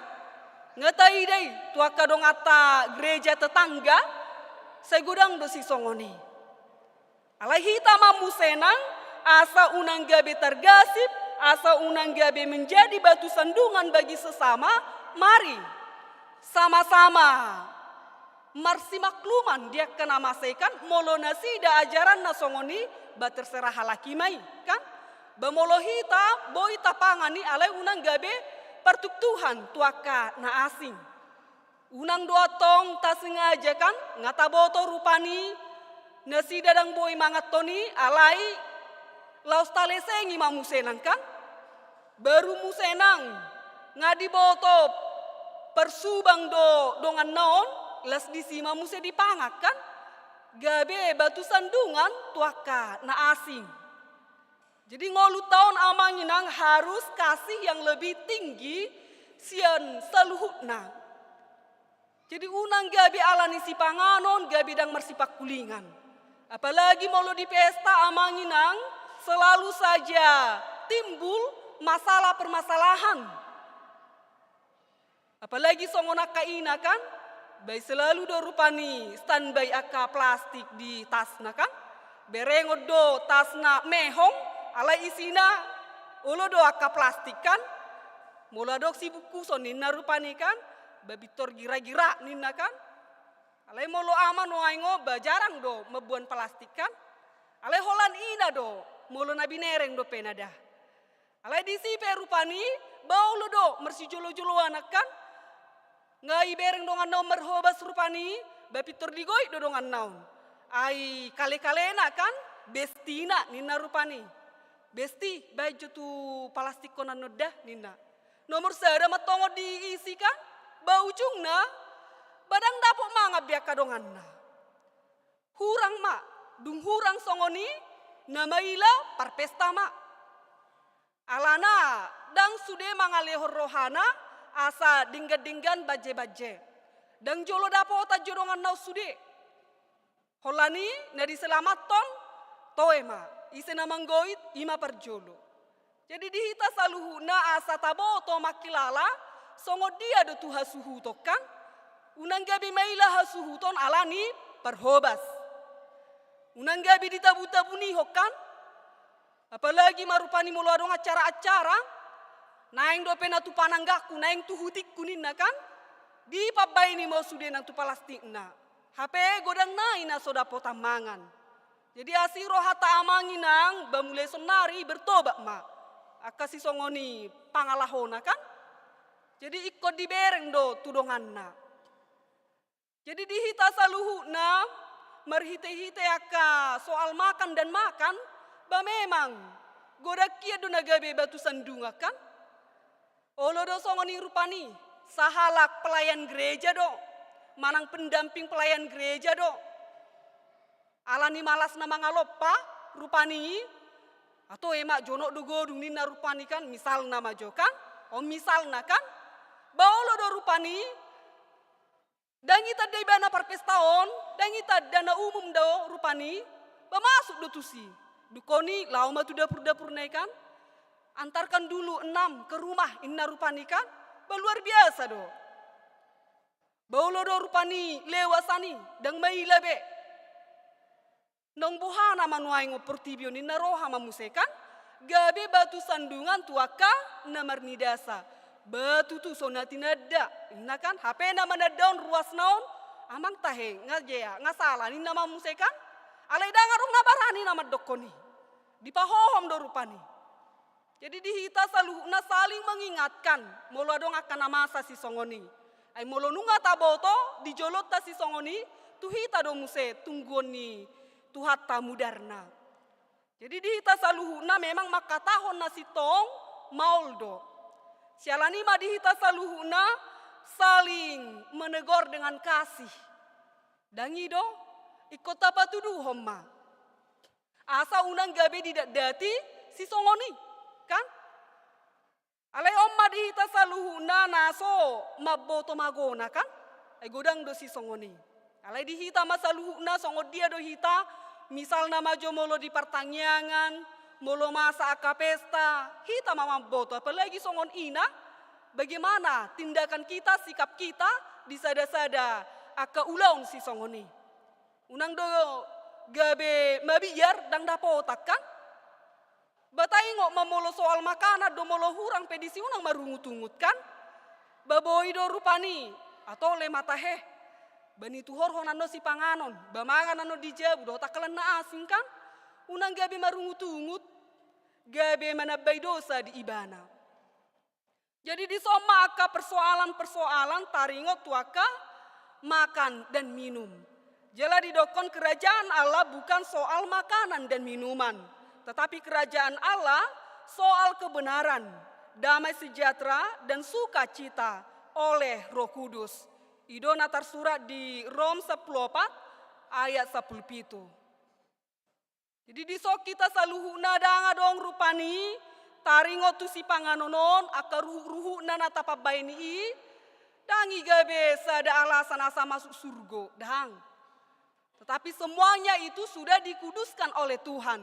ngetai dei tuaka dong ata gereja tetangga segudang dosi songoni Alai hita mamu senang, asa unang gabe tergasip, asa unang gabe menjadi batu sandungan bagi sesama, mari sama-sama marsimakluman dia kena masaikan molo nasida ajaran nasongoni baterserah halakimai kan bamolo hita boi tapangani alai unang gabe pertuk Tuhan tuaka na asing unang dua tong tak sengaja kan ngata boto rupani nasida dang boi mangat toni alai laus talesengi mamu senang kan baru mu senang ngadi boto persubang dongan naon las disima muse dipangak kan gabe batu sandungan tuaka na asing jadi ngolu tahun amanginang harus kasih yang lebih tinggi sian saluhutna jadi unang gabe alani si panganon gabe dang mersipak kulingan apalagi molo di pesta amanginang selalu saja timbul masalah permasalahan apalagi songona kaina kan bayi selalu do rupani standby aka plastik di tasna kan berengod do tasna mehong ala isina ulo do aka plastik kan mula dok si buku so ninna rupani kan babitor gira-gira ninna kan alai molo aman waingo bajarang do mebuan plastik kan alai holan ina do molo nabi nereng do penada alai disipe rupani baulo do mersi jolo-jolo anak kan ngai bereng dongan naon merhobas rupani bapitor digoi do dongan naon ai kale-kalena kan bestina nina rupani besti baju tu plastik konan nodah nina nomor sada matongo diisi kan bau jungna badang dapok mangap biaka dongan na hurang ma dung hurang songoni nama ila parpesta ma alana dang sude mangalehor rohana asa dinggan-dinggan baje-baje. Dang jolo dapo ta jorongan nau sude. Holani nadi selamaton toema isena manggoit ima perjolo. Jadi dihita saluhuna asa taboto makilala songo dia do tu hasuhu tokan. Unang gabi maila hasuhu ton alani perhobas. Unang gabi ditabu-tabuni hokan. Apalagi marupani mulu adong acara-acara. Naing do pena tu pananggaku, naing tu hutik kunina kan? Di pabai ni mau sude nang tu plastik na. HP godang naina soda potamangan. Jadi asiro hata amanginang bamule sonari bertobat ma. Akasi songoni pangalahona kan? Jadi ikut dibereng do tudongan na. Jadi dihita saluhu na merhite-hite aka soal makan dan makan. Ba memang godakia do nagabe batu sandunga kan? Olo do songoni rupani, sahalak pelayan gereja do, manang pendamping pelayan gereja do. Alani malas nama ngalopa rupani, atau emak jono do godung nina rupani kan, misal nama jo kan, misalna kan, baolo do rupani, dan kita debana parpestaon, dan kita dana umum do rupani, bamasuk do tusi, dukoni lauma tu dapur-dapur kan. Antarkan dulu 6 ke rumah inna rupani kan luar biasa do baulo do rupani lewasani dang maila be nong bohana manuai ngopertibio inna roha mamuse kan gabe batu sandungan tuaka namar nidasa batu tu sonati nada inna kan HP nama nadaon ruas naon amang tahe ngajea ngasala inna mamuse kan alai dangarong nabarani nama dokoni dipahohom do rupani. Jadi dihita saluhuna saling mengingatkan molo dong akan namasa si songoni. Ai molo nunga taboto dijolot ta si songoni tuhita do muse tunggoni tuhata mudarna. Jadi dihita saluhuna memang makatahon nasi tong mauldo. Sialani ma dihita saluhuna saling menegur dengan kasih. Dangido ikut apa tuduh homma. Asa unang gabe didak dati si songoni. Kan? Alai omma dihita saluhuna naso maboto magona kan? Ay godang do si songoni. Alai dihita masaluhuna songo dia do hita misal nama jo molo di pertanyaan, molo masa aka pesta, hita mama boto apalagi songon ina bagaimana tindakan kita, sikap kita di sada-sada aka ulaun si songoni. Unang do gabe mabiyar dang dapotak kan? Bataingo mamolo soal makanan do molo hurang pedisi unang marungut-ungut kan? Baboi do rupani atau le matahe. Bani tuhor honano si panganon, bamangan nano dijabu do takalan na asing kan? Unang gabe marungut-ungut, gabe manabay dosa di ibana. Jadi di somaka persoalan-persoalan taringot tuaka makan dan minum. Jala didokon kerajaan Allah bukan soal makanan dan minuman. Tetapi kerajaan Allah soal kebenaran, damai sejahtera dan sukacita oleh Roh Kudus. Ido natar surat di Rom 10:4 ayat 10. Jadi di sok kita saluhuna danga dong rupani taringo tu si panganonon akar ruhu nana tapabaini dangi gabe sada alasan asa masuk surga dang. Tetapi semuanya itu sudah dikuduskan oleh Tuhan.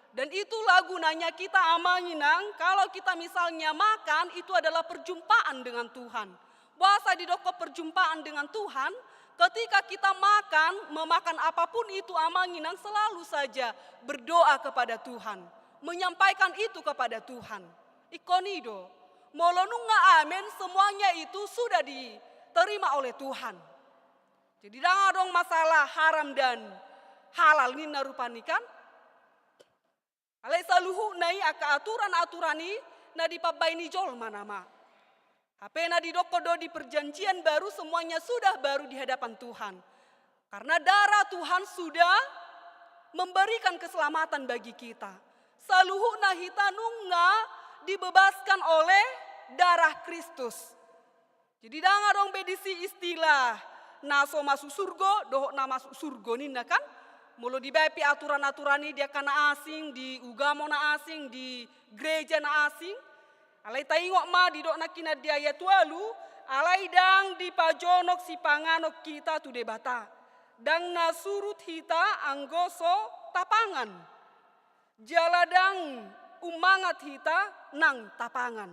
Dan itulah gunanya kita amanginang kalau kita misalnya makan itu adalah perjumpaan dengan Tuhan. Bahasa didoko perjumpaan dengan Tuhan, ketika kita memakan apapun itu amanginang selalu saja berdoa kepada Tuhan. Menyampaikan itu kepada Tuhan. Ikonido, molonunga amen semuanya itu sudah diterima oleh Tuhan. Jadi jangan dong masalah haram dan halal ini narupani kan? Alai saluhu nai aka aturan-aturani na dipabaini jol manama. Hape na didokodo di perjanjian baru semuanya sudah baru di hadapan Tuhan. Karena darah Tuhan sudah memberikan keselamatan bagi kita. Saluhu na hitanunga dibebaskan oleh darah Kristus. Jadi jangan dong bedisi istilah naso masuk surga, dohok na masuk surga nina kan? Mulu di BP aturan-aturan ini dia kana asing, di ugamo na asing, di gereja na asing. Alai taingok ma di dok nakina dia ya tualu, alai dang di pajonok si panganok kita tu debata. Dang na surut hita anggoso tapangan. Jaladang umangat hita nang tapangan.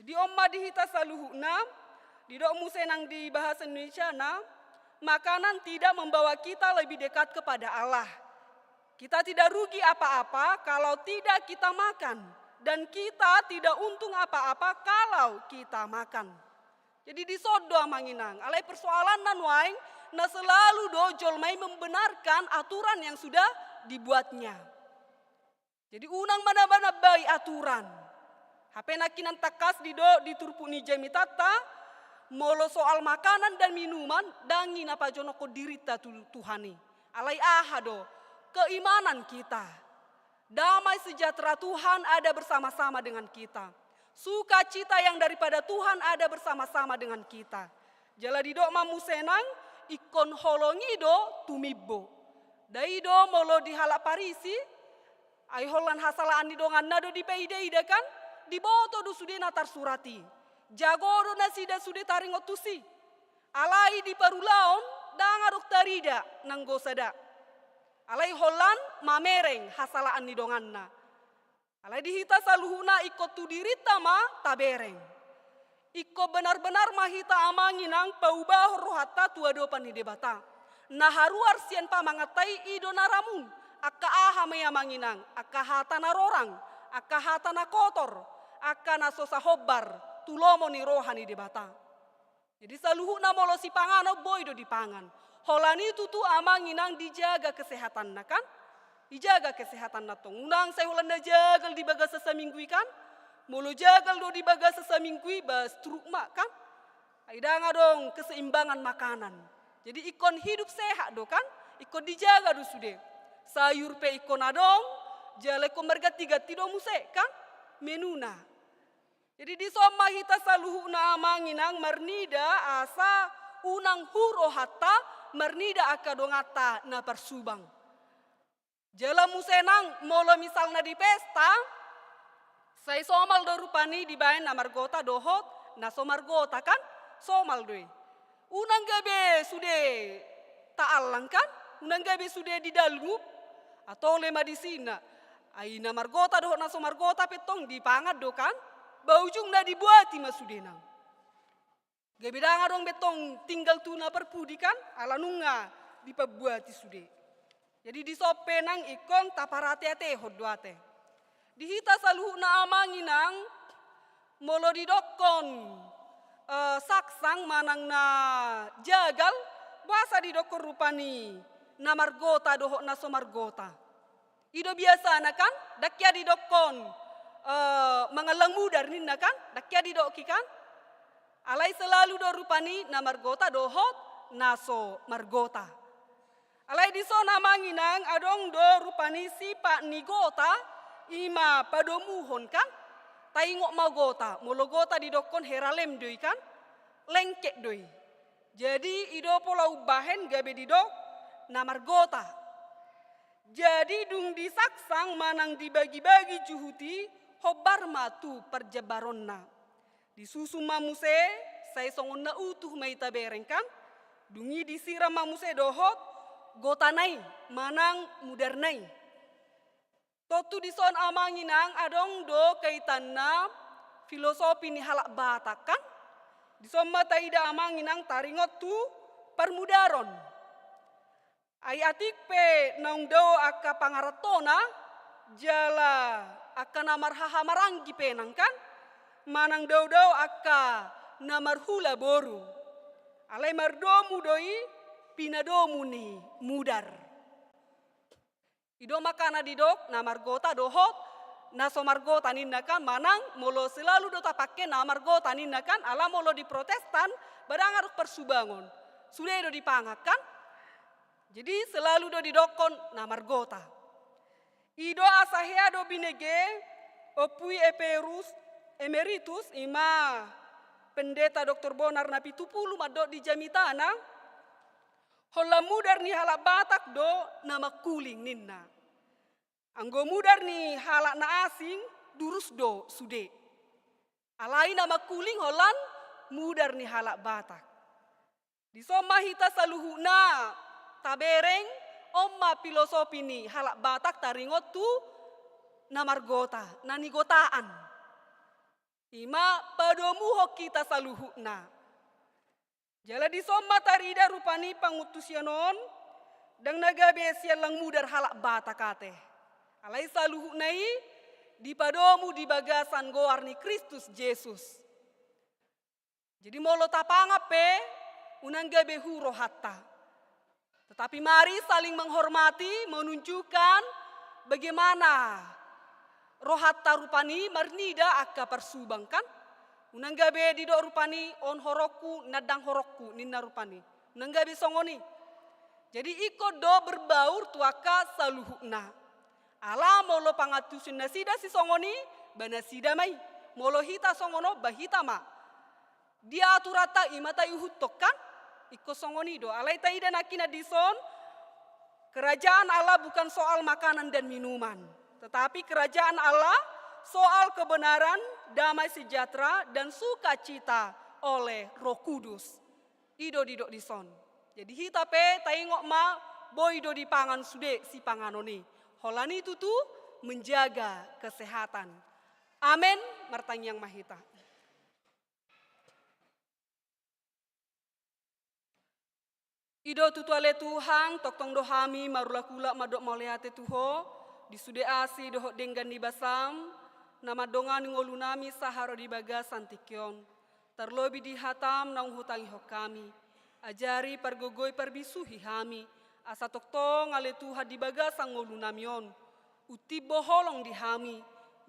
Jadi omma di hita saluhuna, di dok musenang di bahasa Indonesia na, makanan tidak membawa kita lebih dekat kepada Allah. Kita tidak rugi apa-apa kalau tidak kita makan. Dan kita tidak untung apa-apa kalau kita makan. Jadi disodo amanginang. Alai persoalan nan waing na selalu dojol mai membenarkan aturan yang sudah dibuatnya. Jadi unang mana-mana bayi aturan. Hape nakinan takas di turpu ni jemitata. Molo soal makanan dan minuman, dangin apa jonoko dirita Tuhani. Alai ahado, keimanan kita. Damai sejahtera Tuhan ada bersama-sama dengan kita. Sukacita yang daripada Tuhan ada bersama-sama dengan kita. Jala didok mamu senang, ikon holongido tumibo. Daido molo di halak parisi, ai holan hasalaan didongan nado di peide kan, diboto du sude natar surati. Jagoro na sida sude taringot tusi. Alai di parulaon dangarok tarida nanggo sada. Alai holan mamereng hasalaan ni donganna. Alai dihita saluhuna ikut tu dirita ma tabereng. Iko benar-benar mahita amanginang paubah rohata tuadopan ni debata. Naharuar sian pamangatai ido naramun. Akka aha mayamanginang. Akka hata narorang. Akka hata na kotor. Akka nasosa hobbar. Tulomo ni rohani debata. Jadi saluhu na molo si pangano boydo di pangan. Holani tutu amanginang dijaga kesehatan na kan? Dijaga kesehatan na tong. Unang saya holanda jagal di baga sesaminggu kan? Molo jagal do di baga sesaminggu bas truk mak kan? Aidanga dong keseimbangan makanan. Jadi ikon hidup sehat do kan? Ikon dijaga do sude. Sayur pe ikon adong, jale ko mergati-gati do musek kan? Menuna. Jadi di soma hita saluhuna amanginang marnida asa unang huro hatta marnida akadongata na persubang. Jala musenang molo misalna di pesta, saya somal do rupani dibayan na margota dohot, na somargota kan, somal doy. Unang gabe sude taalang kan, unang gabe sude di dalgup, atau lema di sina. Ay na margota dohot na somargota petong dipangat do kan, baujung na dibuati masudenang. Gabidanga dong betong tinggal tuna perpudikan ala nunga dipabuati sude. Jadi di sopenang ikon taparate-ate hodwate. Di hita saluhuna amanginang molo didokon saksang manang na jagal buasa didokon rupani na margota dohok na somargota. Ido biasa na kan dakya didokon mangalang mudar ninna kan dakya didoki kan. Alai selalu do rupani na margota dohot naso margota. Alai di sona manginang adong do rupani sipa nigota ima padomuhon kan. Taingok magota, mologota didokon heralem doi kan. Lengkek doi. Jadi ido pola ubahen gabe didok na margota. Jadi dung disaksang manang dibagi-bagi juhuti hobar matu perjebaronna. Disusu mamuse saya songon na utuh maita bereng kan. Dungi disiram mamuse dohot gotanai manang mudarnai. Totu dison amanginang adong do kaitanna filosofi ni halak batak kan. Dison mata ida amanginang taringot tu permudaron. Ayatik pe nang do aka pangaratona jala aka namar hahamaranggi penang kan. Manang do aka namar hula boru. Alai mardomu doi pinadomu ni mudar. Ido makana didok na margota dohot na somargota ninna kan manang molo selalu do tapake na margota ninna kan ala molo di Protestan badangaruk persubangon. Sudah do dipangakan. Jadi selalu do didokon na margota. Ido asahea do binege opui eperus emeritus ima pendeta Dr. Bonar na 70 madok di Jamitana. Hola mudar ni halak Batak do nama kuling ninna. Anggo mudar ni halak na asing durus do sude. Alai nama kuling holan mudar ni halak Batak. Di soma hita saluhuna tabereng omma filosofi ni halak Batak taringot tu namargota nanigotaan. Ima padomu kita saluhuna. Jala di soma tarida rupani pangutusyanon dang nagabe sialang mudar halak bata kate. Alai saluhu nai di padomu di bagasan goarni Kristus Yesus. Jadi molo tapangape unang gabe huro hatta. Tetapi mari saling menghormati menunjukkan bagaimana rohatta rupani marnida akka persubangkan. Unang gabe di do rupani on horokku nadang horokku ninna rupani. Unang gabe songoni. Jadi iko do berbaur tuaka saluhukna. Ala molo pangatusin nasida si songoni banasida mai. Molo hita songono bahita ma. Dia aturata imata yuhutok kan. Iko songoni do. Alai taida nakina dison. Kerajaan Allah bukan soal makanan dan minuman. Tetapi kerajaan Allah soal kebenaran, damai sejahtera, dan sukacita oleh Roh Kudus. Ido didok dison. Jadi hita pe taingok ma boy do di pangan sude si panganoni. Holani tutu menjaga kesehatan. Amin. Martang yang mahita. Ido tutu ale Tuhan toktong dohami marula kula madok mauleate tuho. Disude asi dohok denggan di basam. Nama dongan ngolunami saharo di bagasan tikyon. Terlebih di hatam naung hutangi hokami. Ajari pergogoi perbisuhi hami. Asa toktong ale Tuhan di bagasan ngolunamion. Uti boholong di hami.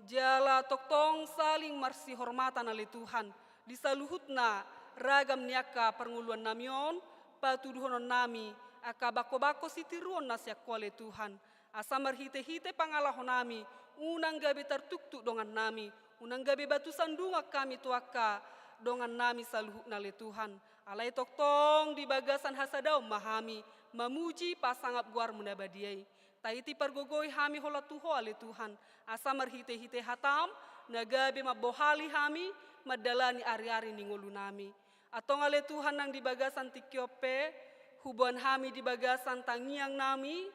Jala toktong saling marsi hormatan ale Tuhan. Disaluhutna ragam niaka pernguluan namion. Patuduhonon nami. Aka bako-bako sitiruon nasyak kuale Tuhan. Asa marhite-hite pangalahon nami. Unang gabi tertuktuk dongan nami. Unang gabi batu sandunga kami tuaka. Dongan nami saluhuk nale Tuhan. Alai toktong di bagasan hasadau mahami. Memuji pasangap guar munabadiai. Taiti pergogoi hami hola tuho ale Tuhan. Asa marhite-hite hatam. Nagabi mabohali hami. Madalani ari-ari ningolu nami. Atong ale Tuhan nang di bagasan tikyope. Hubuan hami di bagasan tangiang nami.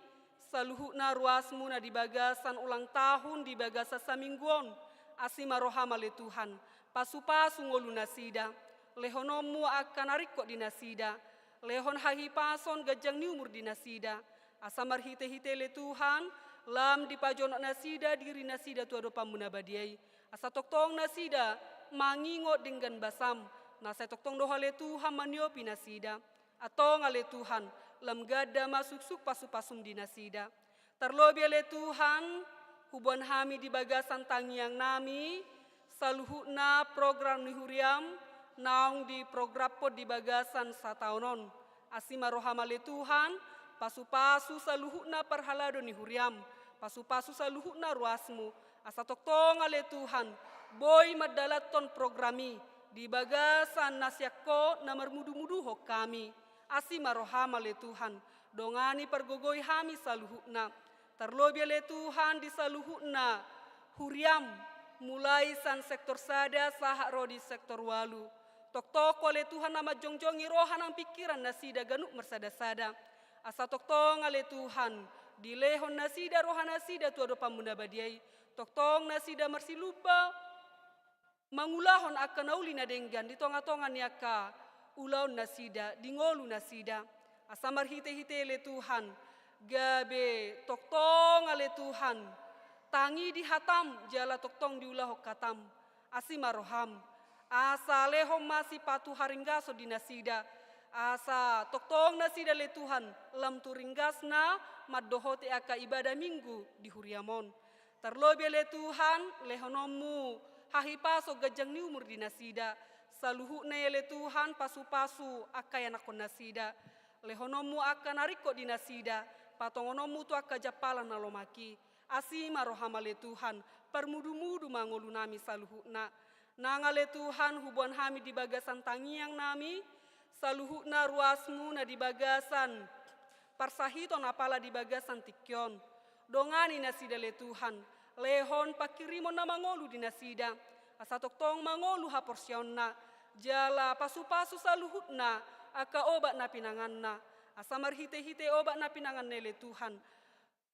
Saluhukna ruasmu na di bagasan ulang tahun di bagasan samingguon. Asima rohama le Tuhan. Pasu-pasu ngolu nasida. Lehonomu akan arikko di nasida. Lehon hahi pason gajang ni umur di nasida. Asamar hite-hite le Tuhan, lam di pajonok nasida diri nasida tu ado pamuna badiai. Asa toktong nasida mangingot dengan basam. Nasa toktong doha le Tuhan maniopi nasida. Atau ngale Tuhan, lam gada masuk suk pasu-pasum di nasida. Terlebih le Tuhan, hubuan hami di bagasan tangiang nami, saluhuna program ni huriam, naung di program pod di bagasan sataunon. Asima rohama le Tuhan, pasu-pasu saluhuna perhalado ni huriam, pasu-pasu saluhuna ruasmu, asa toktong ale Tuhan, boy madalaton programi, di bagasan nasyakko na marmudu-mudu ho kami, asima rohama le Tuhan, dongani pergogoi hami saluhuna, terlebih le Tuhan di saluhuna, huriam, mulai san sektor sada sahak rodi sektor walu, tok-toko le Tuhan nama jongjongi rohanang pikiran nasida ganuk mersada-sada, asa toktong ale Tuhan, di lehon nasida rohan nasida tu ado pamuna badiai, toktong nasida marsiluba, mangulahon akan naulina denggan, di tonga-tongan yaka, ulaun nasida, di ngolu nasida, asa marhite-hite le Tuhan, gabe toktong ale Tuhan, tangi di hatam, jala toktong di ulah katam, asima roham, asa lehom masih patu haringgaso di nasida, asa toktong nasida le Tuhan, lam turinggasna maddohote aka ibadah minggu di huriamon. Terlebih le Tuhan, lehonomu hahipaso gajang ni umur di nasida, saluhukna le Tuhan pasu-pasu aka yanakon nasida, lehonomu aka nariko di nasida, patongonomu tu aka japalan nalomaki, asima rohama le Tuhan, permudu-mudu mangolu nami saluhukna, nanga le Tuhan hubuan hami di bagasan tangiang nami, saluhukna ruasmu na di bagasan, parsahiton apala di bagasan tikyon, dongani nasida le Tuhan, lehon pakirimon na mangolu di nasida, asa toktong mangolu haporsyonna, jala pasu-pasu saluhutna, aka obat na pinanganna, asa marhite-hite obat na pinangan le Tuhan,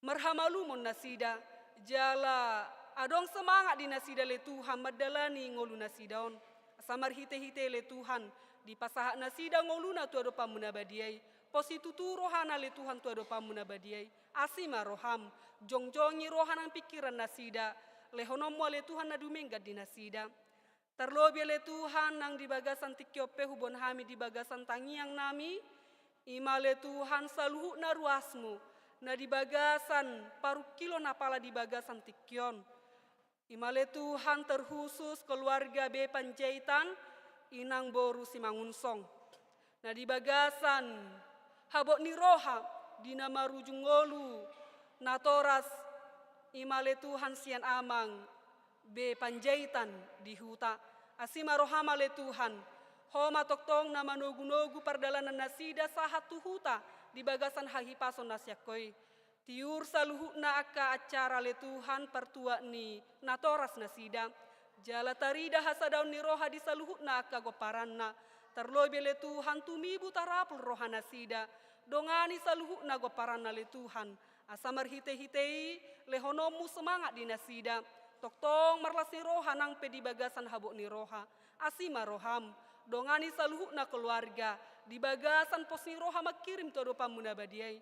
marhamalumon nasida, jala adong semangat di nasida le Tuhan, madalani ngolu nasidaon, asa marhite-hite le Tuhan, di pasahat nasida ngoluna tu ado pamuna badiai, positutu rohana le Tuhan tu ado pamuna badiai, asima roham, jongjongi rohanang pikiran nasida, lehonomu le Tuhan na dumenggat di nasida. Terlebih le Tuhan nang di bagasan tikyope hubon hami di bagasan tangiang nami, ima le Tuhan saluhu na ruasmu, na di bagasan paru kilo napala di bagasan tikyon. Ima le Tuhan terkhusus keluarga be Panjaitan, inang boru si mangunsong. Na di bagasan habok ni roha di nama rujungolu natoras imale Tuhan sian amang be Panjaitan di huta asima rohama le Tuhan homa toktong nama nogu-nogu perdalanan nasida sahatu huta di bagasan hahipason nasyakoi tiur saluhukna aka acara le Tuhan pertua ni natoras nasida jala tarida hasadaun ni roha di saluhukna aka goparanna terlebih le Tuhan tumibu tarapul roha nasida dongani saluhukna goparanna le Tuhan asa marhite-hitei lehonomu semangat di nasida toktong marlasi roha nang pedi bagasan habuk ni roha asima roham dongani saluhukna keluarga di bagasan pos ni roha makirim todo pamuna badiai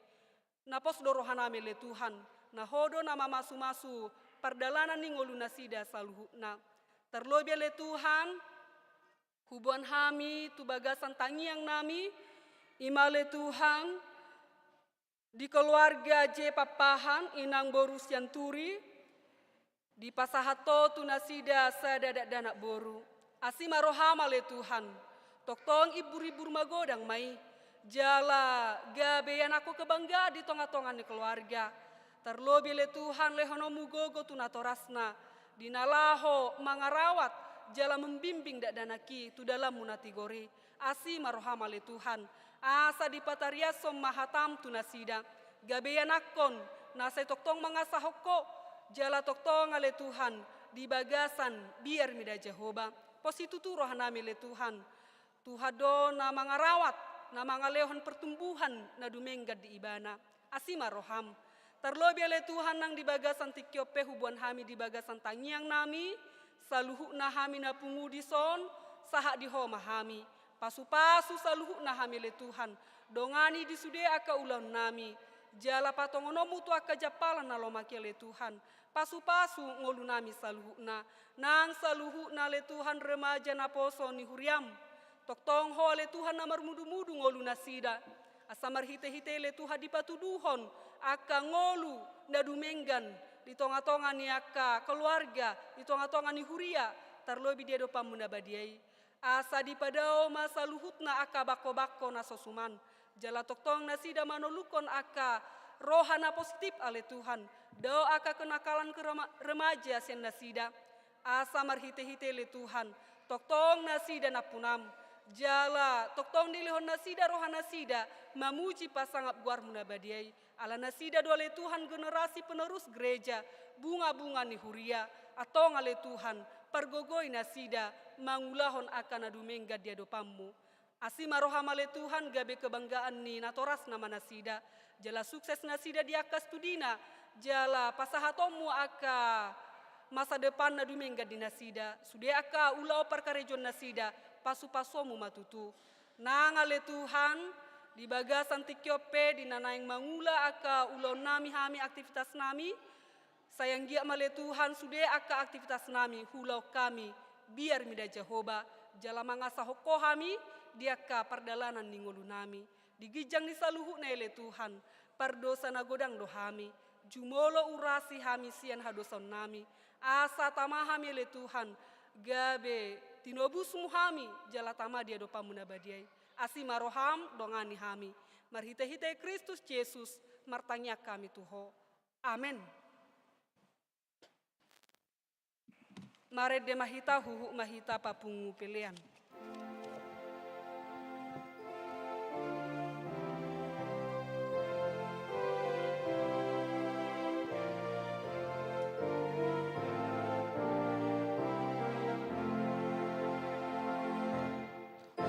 na pos do roha name le Tuhan na hodo nama masu-masu perdalanan ni ngolu nasida saluhukna terlebih le Tuhan, hubuan hami tu bagasan tangiang nami, imale Tuhan, di keluarga je papahan inang boru sianturi, di pasahato tu nasida sadadak danak boru, asima rohama le Tuhan, toktong ibu-ibu magodang mai, jala gabean aku kebangga di tonga-tongan di keluarga, terlebih le Tuhan lehonomu gogo tu natorasna, dinalaho mangarawat jala membimbing dak danaki tu dalam munatigori asi marohama le Tuhan asa di patariasom mahatam tu nasida gabeanakon nasa toktong mangasa hokko jala toktong ale Tuhan di bagasan biar mida Jehoba positutu rohanami le Tuhan tuhado na mangarawat na mangalehon pertumbuhan na dumenggad di ibana asi maroham terlebih le Tuhan nang di bagasan tikyope hubuan hami di bagasan tangiang nami, saluhukna hami na pungudison, sahak di homa hami. Pasu-pasu saluhukna hami le Tuhan, dongani di sude aka ulan nami. Jala patongonomu tu aka japala na lomake le Tuhan. Pasu-pasu ngolu nami saluhuna. Nang saluhuna le Tuhan remaja na poso ni huriam. Toktong ho le Tuhan na marmudu-mudu ngolu nasida. Asamar hite-hite le Tuhan dipatuduhon. Aka ngolu na dumenggan. Di tonga-tonga ni aka keluarga. Di tonga-tonga ni huria. Tarlobi dia dopa munabadiai. Asa di padao masa luhutna aka bako-bako na sosuman. Jala toktong nasida manolukon aka rohana positif ale Tuhan. Dao aka kenakalan ke remaja sen nasida. Asa marhite-hite le Tuhan. Toktong nasida napunam. Jala toktong dilihon nasida rohana nasida. Mamuji pasangap guar munabadiai. Ala nasida dole Tuhan generasi penerus gereja. Bunga-bunga ni huria. Atau ngale Tuhan. Pergogoi nasida. Mangulahon akan adumengga dia dopamu. Asima rohamale Tuhan gabe kebanggaan ni natoras nama nasida. Jala sukses nasida di aka studina. Jala pasahatomu aka masa depan na dumengga di nasida. Sudah aka ulau perkarejon nasida. Pasu-pasomu matutu. Nangale Tuhan di bagasan tikyope di nanaing mangula aka ulau nami hami aktivitas nami. Sayang gia male Tuhan sudah aka aktivitas nami hulau kami. Biar mida Jehoba. Jala mangasa hoko hami. Dia ka perdalanan ningolu nami. Digijang ni saluhu nele Tuhan. Pardosa na godang dohami. Jumolo urasi hami sian hadoson nami. Asa tamahami le Tuhan. Gabe tinobus muhami. Jala tama dia dopa munabadiai. Asi maroham dongani hami. Marhite-hite Kristus Yesus. Martanya kami Tuho. Amin. Mare de mahita huhu mahita papungu pilihan.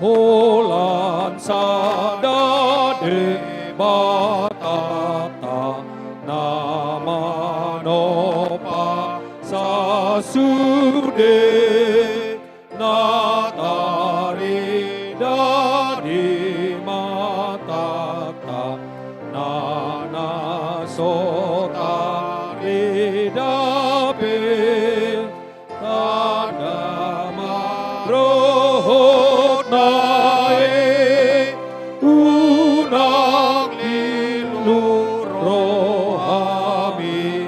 Holan sada de batata namanopa sasude natari dari matata nana sotari dape tadama rohot nae unak lilu rohami.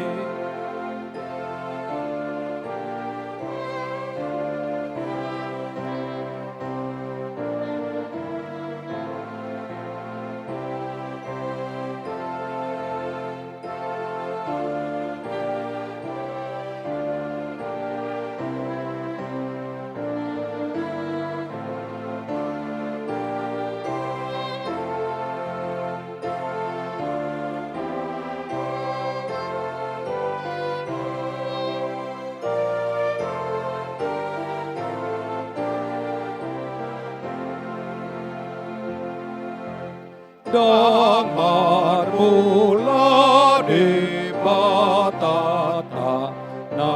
Damar mula di batata na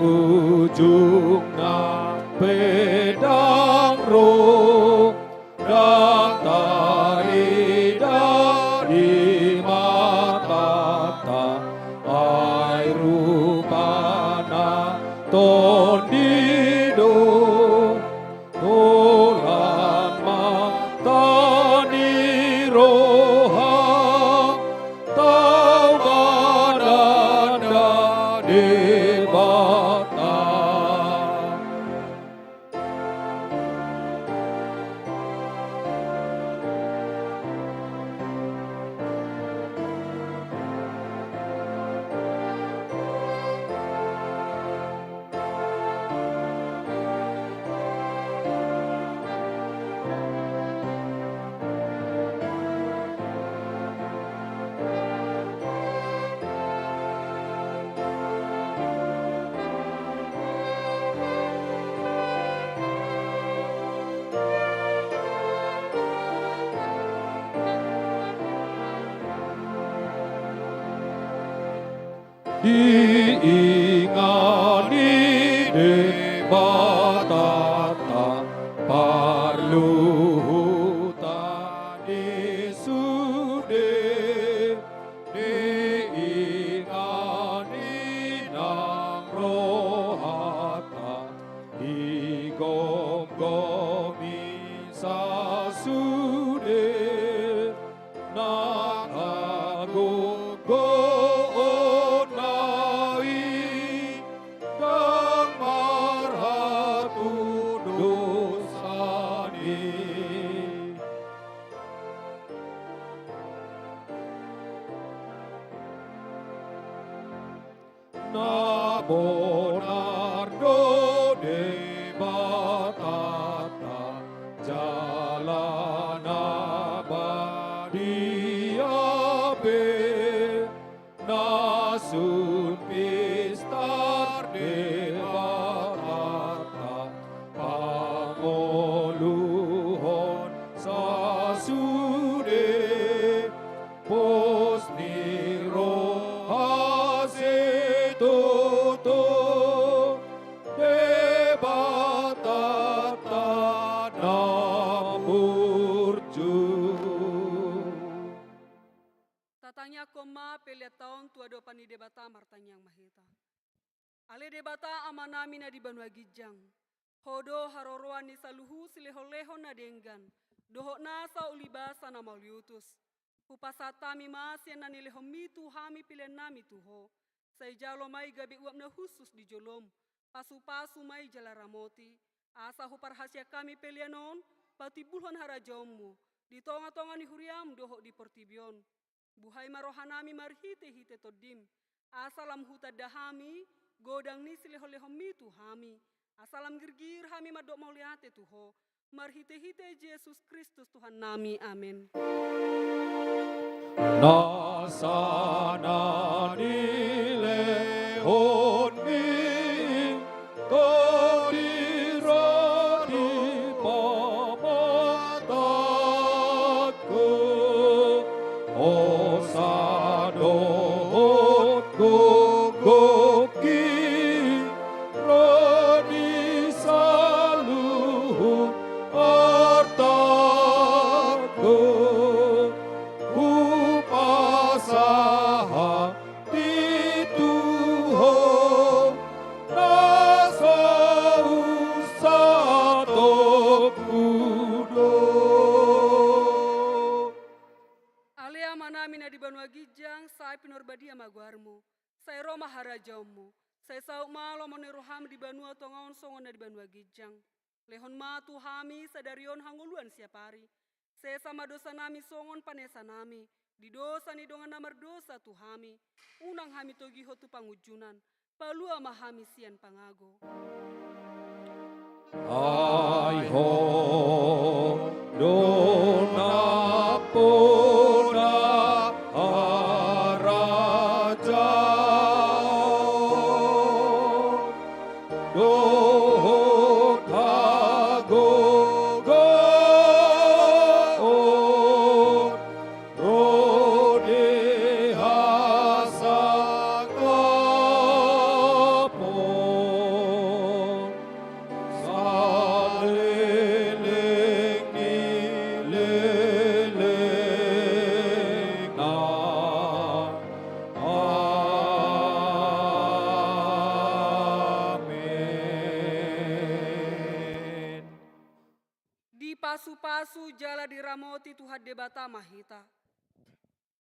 ujung na pedang roh dan tari dari matata ai rupana tondido Tuhan matani roha tau baranda di bata. Leonardo de Batata jalan abadi ape nasun pistar de Batata pangoluhon sasude pos niro hasetoto debatata namurju. Tatanya koma pelia tahun tua do pani debata martanyang mahita. Ale debata amanami na di Banua Gijang. Hodo haroroan ni saluhu sileho-leho na denggan. Doho nasa ulibasa na mauliutus. Hupasatami masya na nilehomitu hami pilen nami tuho. Say jalo may gabi uap na husus di jolom. Pasu-pasu may jalaramoti. Asa huparhasya kami pelianon. Patibulhon harajommu. Di tonga-tonga ni huriam doho di portibion. Buhay marohanami marhite-hite todim. Asalam huta dahami. Godang ni sileho-lehomitu hami. Asalam girgir hami madok mauliate tuho. Marhite-hite Yesus Kristus Tuhan nami. Amin. Nasana nilehon mi todirani pamatatku osadot gogoki roni saluhut artaku upasaha tituho nasa usato kudo. Alea manami na di Banua Gijang, saya pinurbadia maguarmu. Saya Roma harajaumu. Saya sauk malo moniruham di Banua Tongaon songon na di Banua Gijang. Lehon matu hami sadarion hanguluan siapari. Saya sama dosa nami songon panesa nami. Di dosa ni dongan namar dosa tu hami. Unang hami togi hotu pangujunan. Palua mahami sian pangago. Ai ho dona pona araja doho kago go rode hasangapon saleleng ni leleng na amin. Di pasu-pasu jala diramoti Tuhan debata mahita.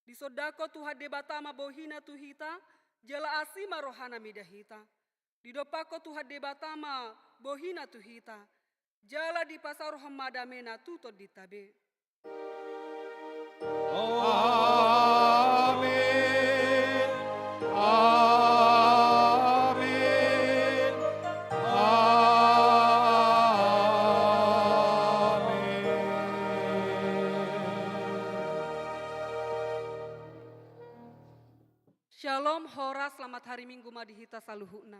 Di sodako Tuhan debata mabohina tuhita, jala asima rohana midahita. Di dopako Tuhan debata ma bohina tuhita, jala di pasar rohamadamena tutod ditabe. Amin. Amin. Shalom, hora, selamat hari Minggu madihita saluhuna.